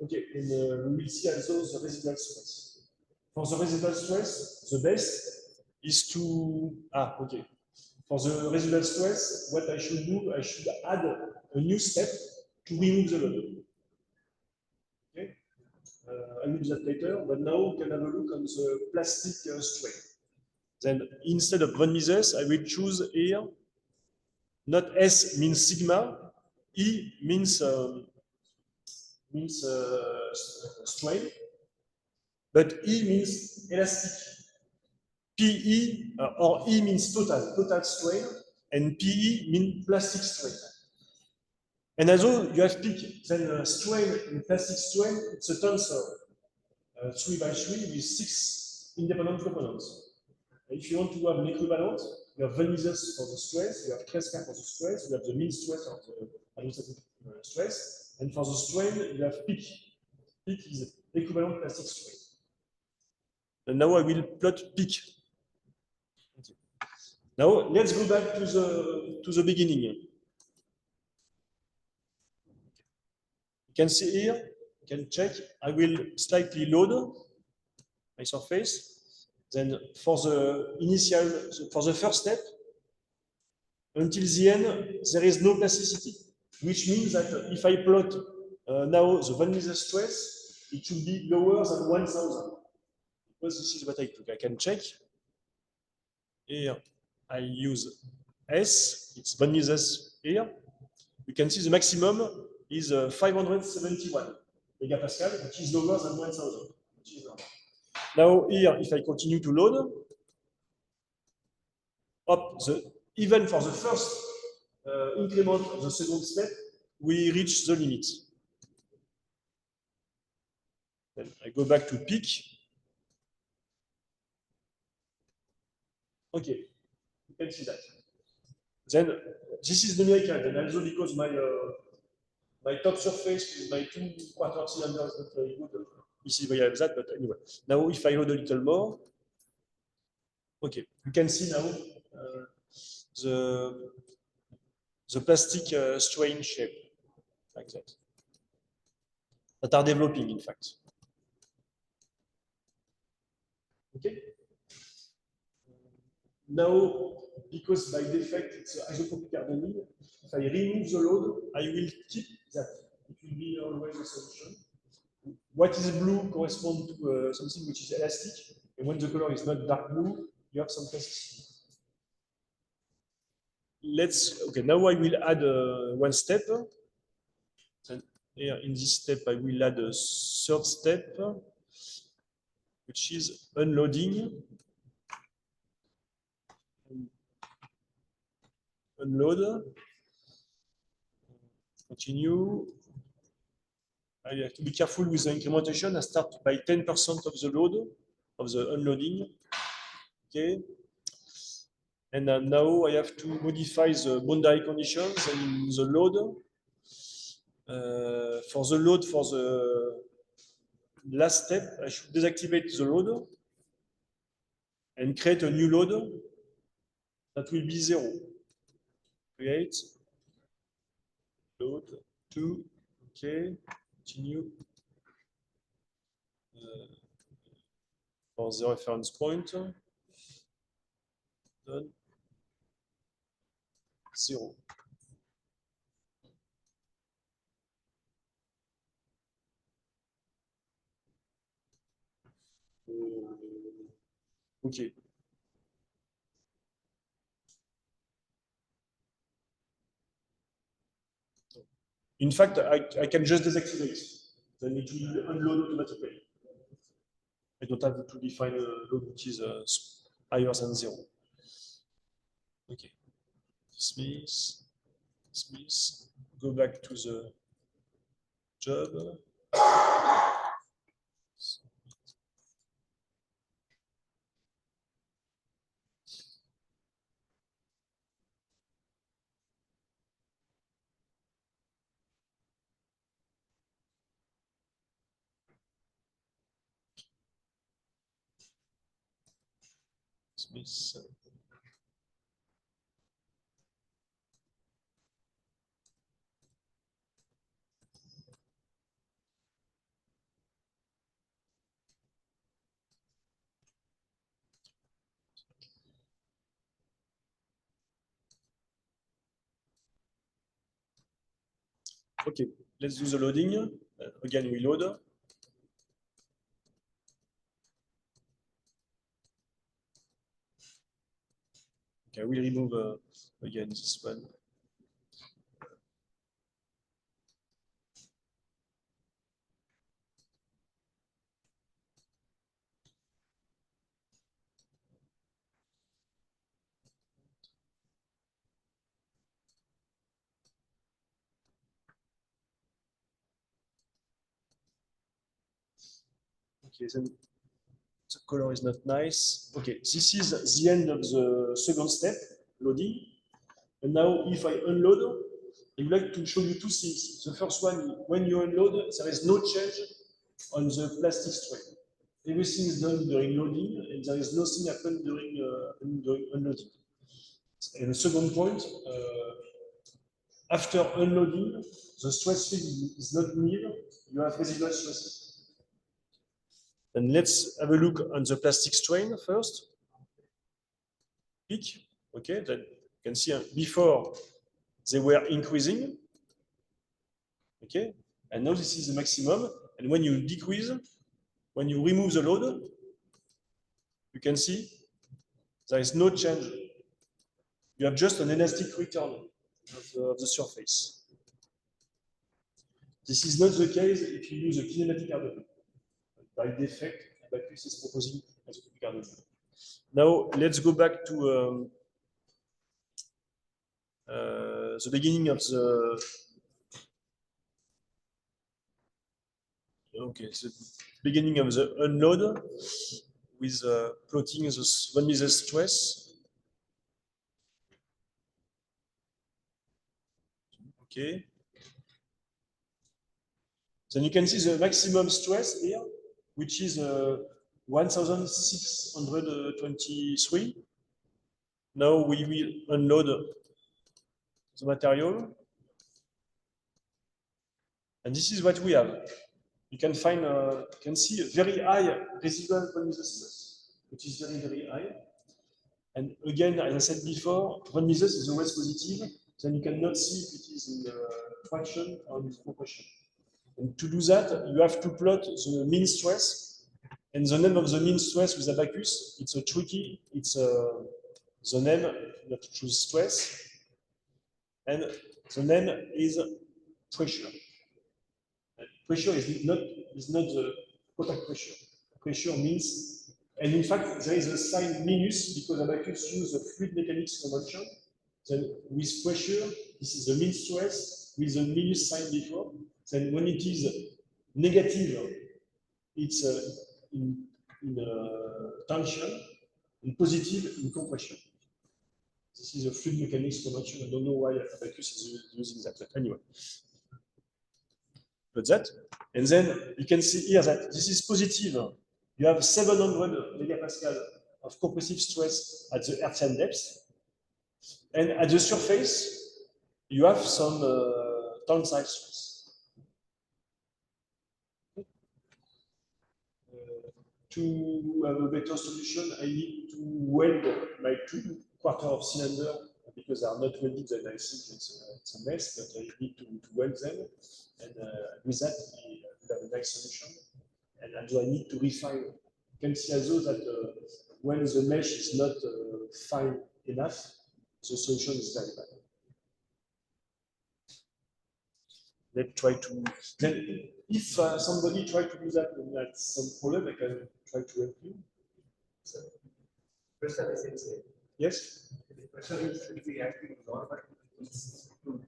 okay, and we will see also the residual stress. For the residual stress, the best is to, okay. For the residual stress, what I should do, I should add a new step to remove the load. Okay, I'll do that later, but now we can have a look on the plastic strain. Then instead of von Mises, I will choose here, not S means sigma, E means strain, but E means elastic. PE or E means total strain, and PE means plastic strain. And although you have peak, then strain in plastic strain, it's a tensor 3 by 3 with 6 independent components. If you want to have an equivalent, you have von Mises for the stress, you have Tresca for the stress, you have the mean stress or the administrative stress, and for the strain, you have peak. Peak is equivalent plastic strain. And now I will plot peak. Now let's go back to the beginning. You can see here, you can check. I will slightly load my surface. Then for the first step, until the end, there is no plasticity, which means that if I plot now the von Mises stress, it should be lower than 1000. Because this is what I took. I can check. Here I use S, it's von Mises here. You can see the maximum is 571 megapascal, which is lower than 1000. Now here, if I continue to load, even for the first increment of the second step, we reach the limit. Then I go back to peak. Okay, you can see that. Then this is numerical, and also because my top surface with my 2/4 cylinders is not very good. This is why I have that, but anyway. Now if I load a little more, okay, you can see now the plastic strain shape, like that are developing, in fact. Okay. Now, because by defect it's isotropic hardening, if I remove the load, I will keep that. It will be always a solution. What is blue corresponds to something which is elastic, and when the color is not dark blue, you have some plasticity. Okay, now I will add one step. And here in this step, I will add a third step, which is unloading. Unload. Continue. I have to be careful with the incrementation. I start by 10% of the load of the unloading. Okay. And now I have to modify the boundary conditions in the load. For the load, for the last step, I should deactivate the load and create a new load that will be 0. Create load 2. Okay. Continue. For the reference point. Done. 0. Okay. In fact, I can just deactivate. then it will unload automatically. I don't have to define a load which is higher than 0. Okay. Dismiss. Go back to the job. Dismiss. Okay, let's do the loading. Again, we load. Okay, I will remove again this one. Okay, then the color is not nice. Okay, this is the end of the second step, loading. And now if I unload, I would like to show you two things. The first one, when you unload, there is no change on the plastic tray. Everything is done during loading, and there is nothing happened during unloading. And the second point, after unloading, the stress field is not nil, you have residual stresses. And let's have a look on the plastic strain first. Peak, okay, that you can see before they were increasing, okay, and now this is the maximum. And when you decrease, when you remove the load, you can see there is no change. You have just an elastic return of the surface. This is not the case if you use a kinematic RWA. By defect, Abaqus is proposing a kinematic RWA. Now let's go back to the beginning of the beginning of the unload with plotting the von Mises stress. Okay. Then you can see the maximum stress here, which is 1623. Now we will unload the material. And this is what we have. You can find, you can see a very high residual von Mises stress, which is very, very high. And again, as I said before, von Mises is always positive. Then you cannot see if it is in traction or in compression. And to do that, you have to plot the mean stress. And the name of the mean stress with Abaqus, it's a tricky, it's the name, you have to choose stress. And the name is pressure. And pressure is not the contact pressure. Pressure means, and in fact, there is a sign minus because Abaqus uses a fluid mechanics convention. Then with pressure, this is the mean stress with the minus sign before. Then when it is negative, it's in tension, and positive in compression. This is a fluid mechanics convention. I don't know why Abaqus is using that, but anyway. But that, and then you can see here that this is positive. You have 700 megapascal of compressive stress at the Hertzian depth. And at the surface, you have some tensile stress. To have a better solution, I need to weld my 2/4 of cylinder because they are not welded, then I think it's a mess, but I need to weld them. And with that, we have a nice solution. And do I need to refine? You can see also that when the mesh is not fine enough, the solution is very bad. Let's try to. Then, if somebody try to do that, then that's some problem. I can try to help you. Pressure is inside. Yes. The pressure is reacting normal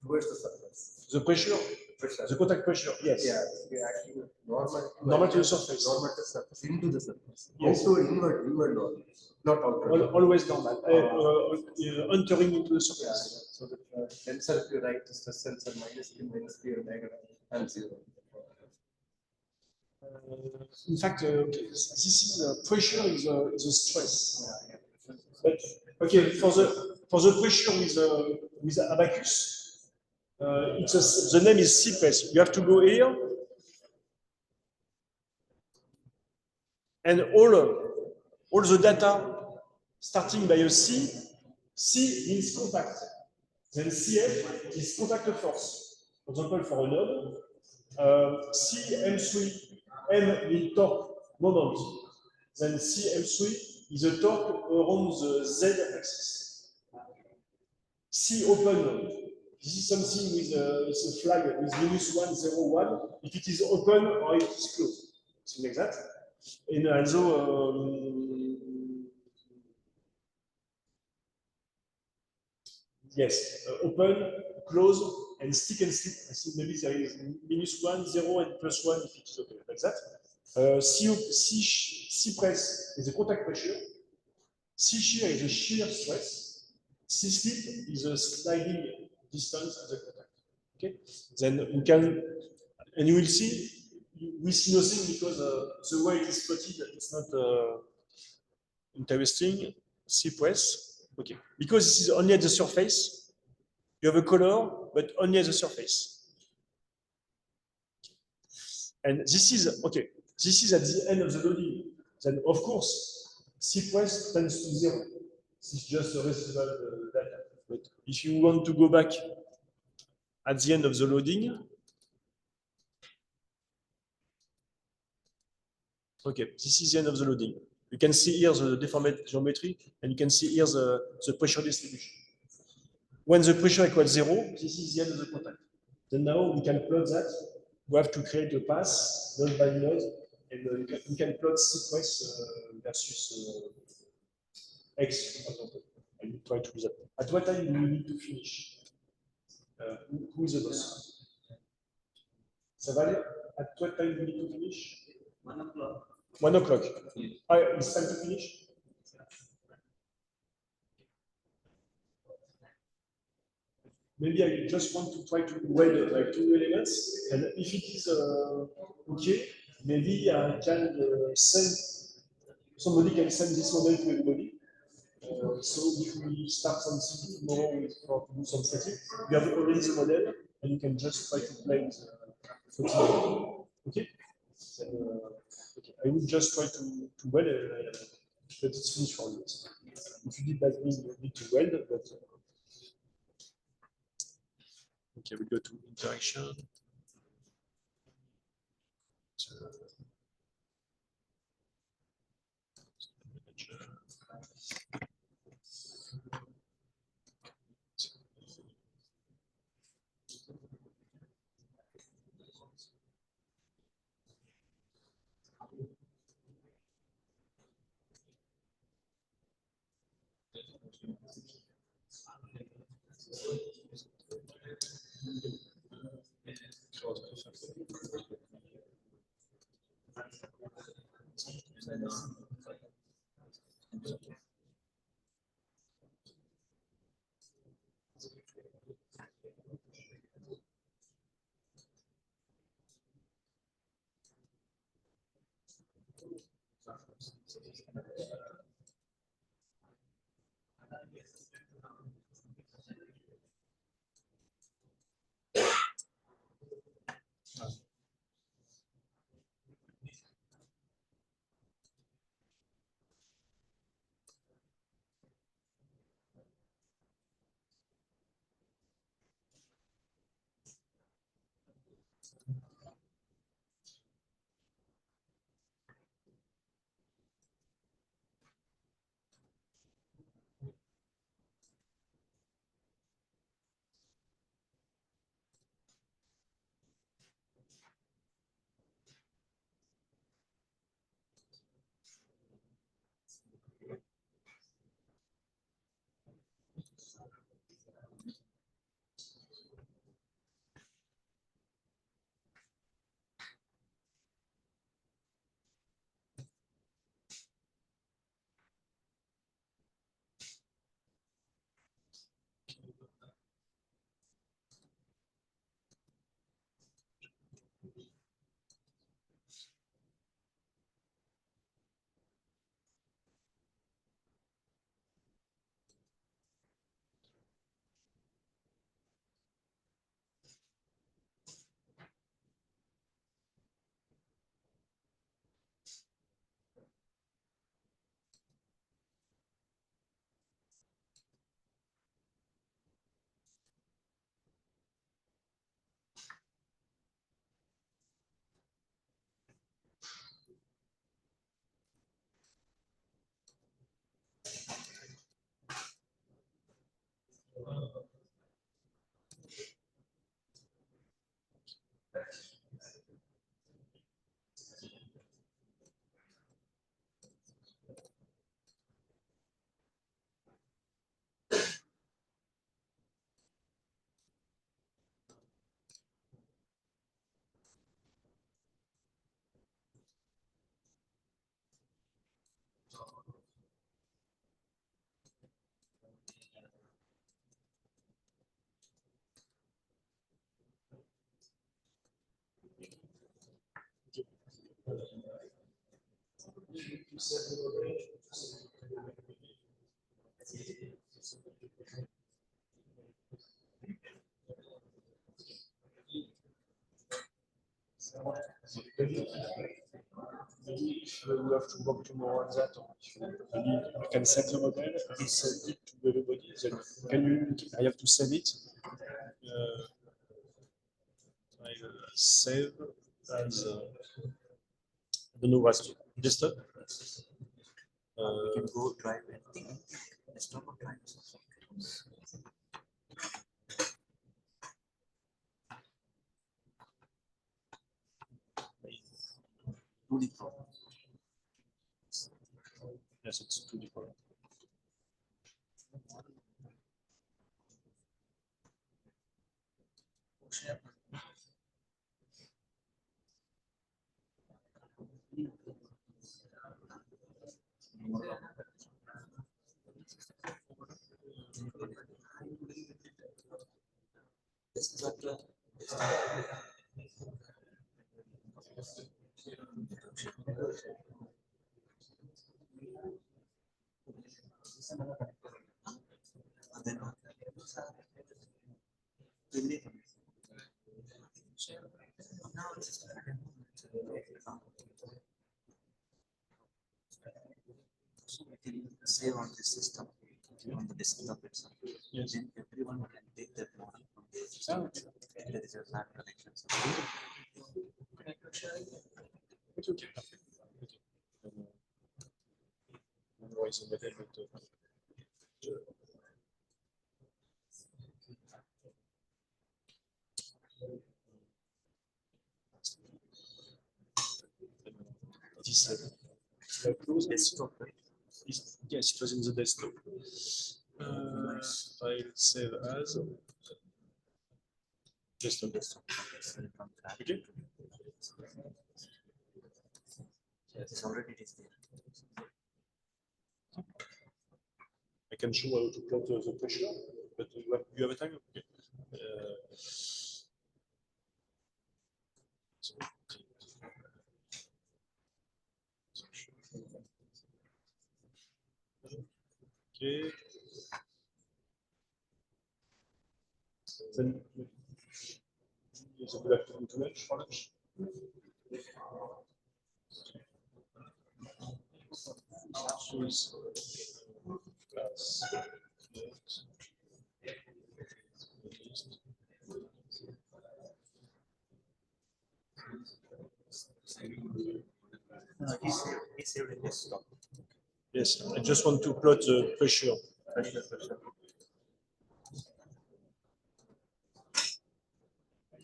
towards the surface. The pressure, Pressure. the contact pressure. Yes. Yeah, reacting normal. Normal to the surface. Normal to surface into the surface. Yes. Outward, inward normal, not outward. Always normal. Entering into the surface. Yeah. So the tensor, if you write the stress tensor minus P or negative and 0. In fact, okay, this is pressure is a stress. Yeah, yeah. But okay, for the pressure with abacus, the name is C press. You have to go here, and all the data starting by a C. C means contact. Then CF is contact force. For example, for a node, CM3, M means torque moment. Then CM3 is a torque around the Z axis. C open, this is something with a flag with -101. If it is open or it is closed, something like that. And also, yes, open, close, and stick and slip. I think maybe there is -1, 0, and +1 if it is okay, like that. C press is a contact pressure. C shear is a shear stress. C slip is a sliding distance of the contact. Okay, then we can, and you will see, we see nothing because the way it is plotted, it's not interesting. C press, okay, because this is only at the surface. You have a color, but only at the surface. And this is okay. This is at the end of the loading. Then, of course, C press tends to 0. This is just a residual data. But if you want to go back at the end of the loading, okay, this is the end of the loading. You can see here the deformed geometry, and you can see here the pressure distribution. When the pressure equals 0, this is the end of the contact. Then now we can plot that. We have to create a path node by node, and we can plot C press versus X, for example. I will try to do that. At what time do we need to finish? Who is the boss? Saval, at what time do we need to finish? 1 o'clock. 1 o'clock. It's time to finish? Maybe I just want to try to weld like 2 elements, and if it is okay, maybe I can send, somebody can send this model to everybody. So if we start something tomorrow to do some setting, you have already the model, and you can just try to play with the okay? Okay, I will just try to weld, but it's finished for you. If you did that, means you need to weld, but okay, we go to interaction. Maybe if you have to work tomorrow on that, or if you can set the model and send it to everybody. Then I have to save it. I save as I don't know what's desktop. We can go drive anything. Desktop or drive. To the problem. Yes, it's 2D problem. This is what save on this system on the desktop itself. Yes. Then everyone can take that model from there. There is a plan connection. It's okay. Okay. Otherwise, the model would, Desktop, right? Yes, it was in the desktop. File save as desktop. Desktop. Okay. It's already is there. I can show how to plot the pressure, but you have a time? Okay. Okay. Then is it good afternoon to lunch for lunch? Choose class. He saved in desktop. Yes, I just want to plot the pressure.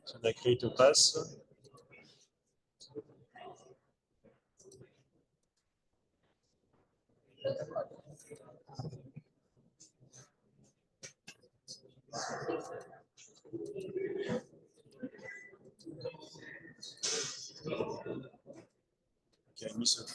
So I create a pass. Okay, I miss it.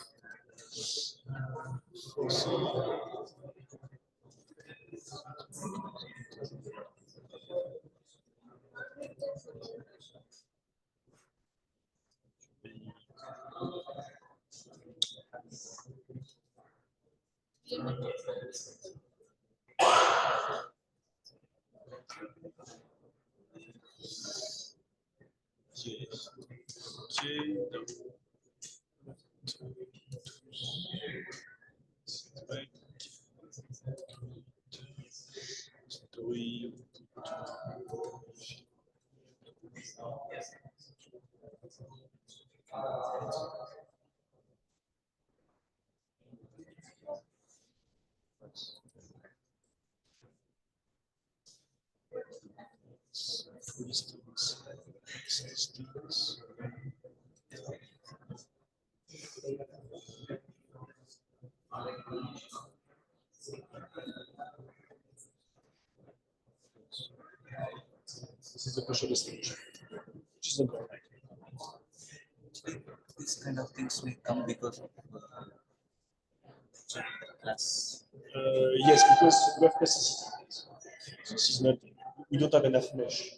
This is the pressure distribution, which is important. These kind of things may come because of class. Yes, because we have necessity. This is not. We don't have enough mesh.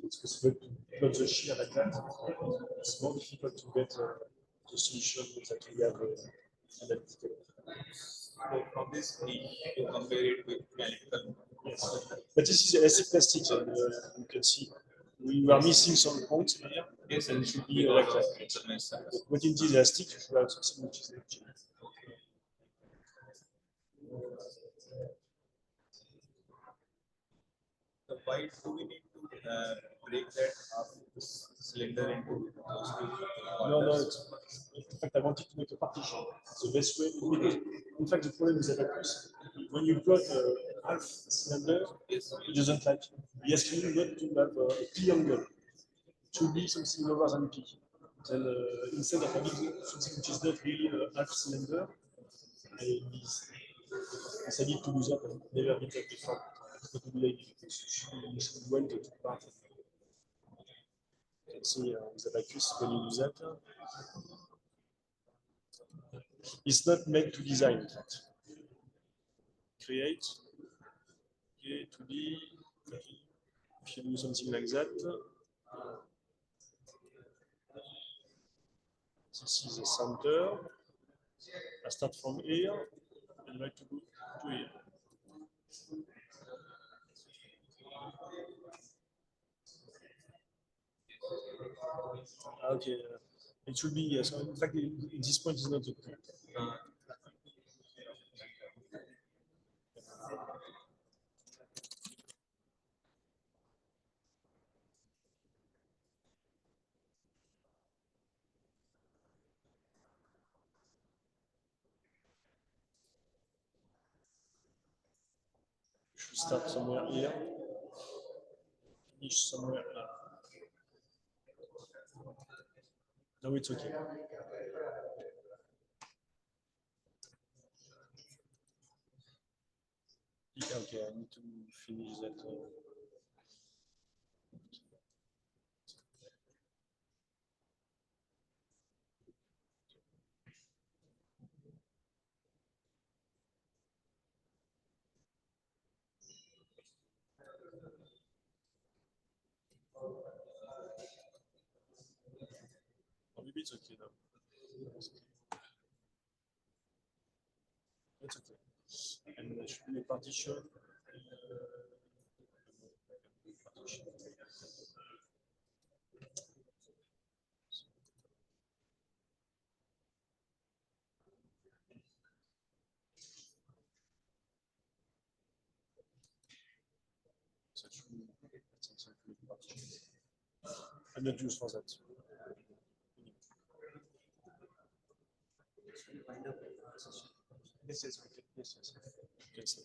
It's But to plot the shear like that, it's more difficult to get the solution that we have analytically. So from this, you compare it with analytical. Yes. But this is elastic plastic, and you can see we are missing some points here. Yes, And and it should be because like of that. it's a mess. But in this elastic, you should have something which is legit. So why do we need to break that half this cylinder into those two? No, no, quarters? in fact, I wanted to make a partition. The best way, because in fact, the problem is that when you plot a half cylinder, Yes, it doesn't like. He asks you not to have a P angle. It should be something lower than P. Then instead of having something which is not really a half cylinder, I decided to do that and never did that before. But today, you should weld the two parts. You can see the Bacchus when you do that. It's not meant to design, in fact. Create, okay, 2D. If you do something like that, this is the center. I start from here and like to go to here. Okay, it should be yes. In fact, this point is not the point. You should start somewhere here, finish somewhere here. Now it's okay. Yeah, okay, I need to finish that. Maybe it's okay now. It's okay. And there should be a partition. Partition. So it should be something partition. I'm not used for that. Yes, yes, okay. Yes, yes. Yes.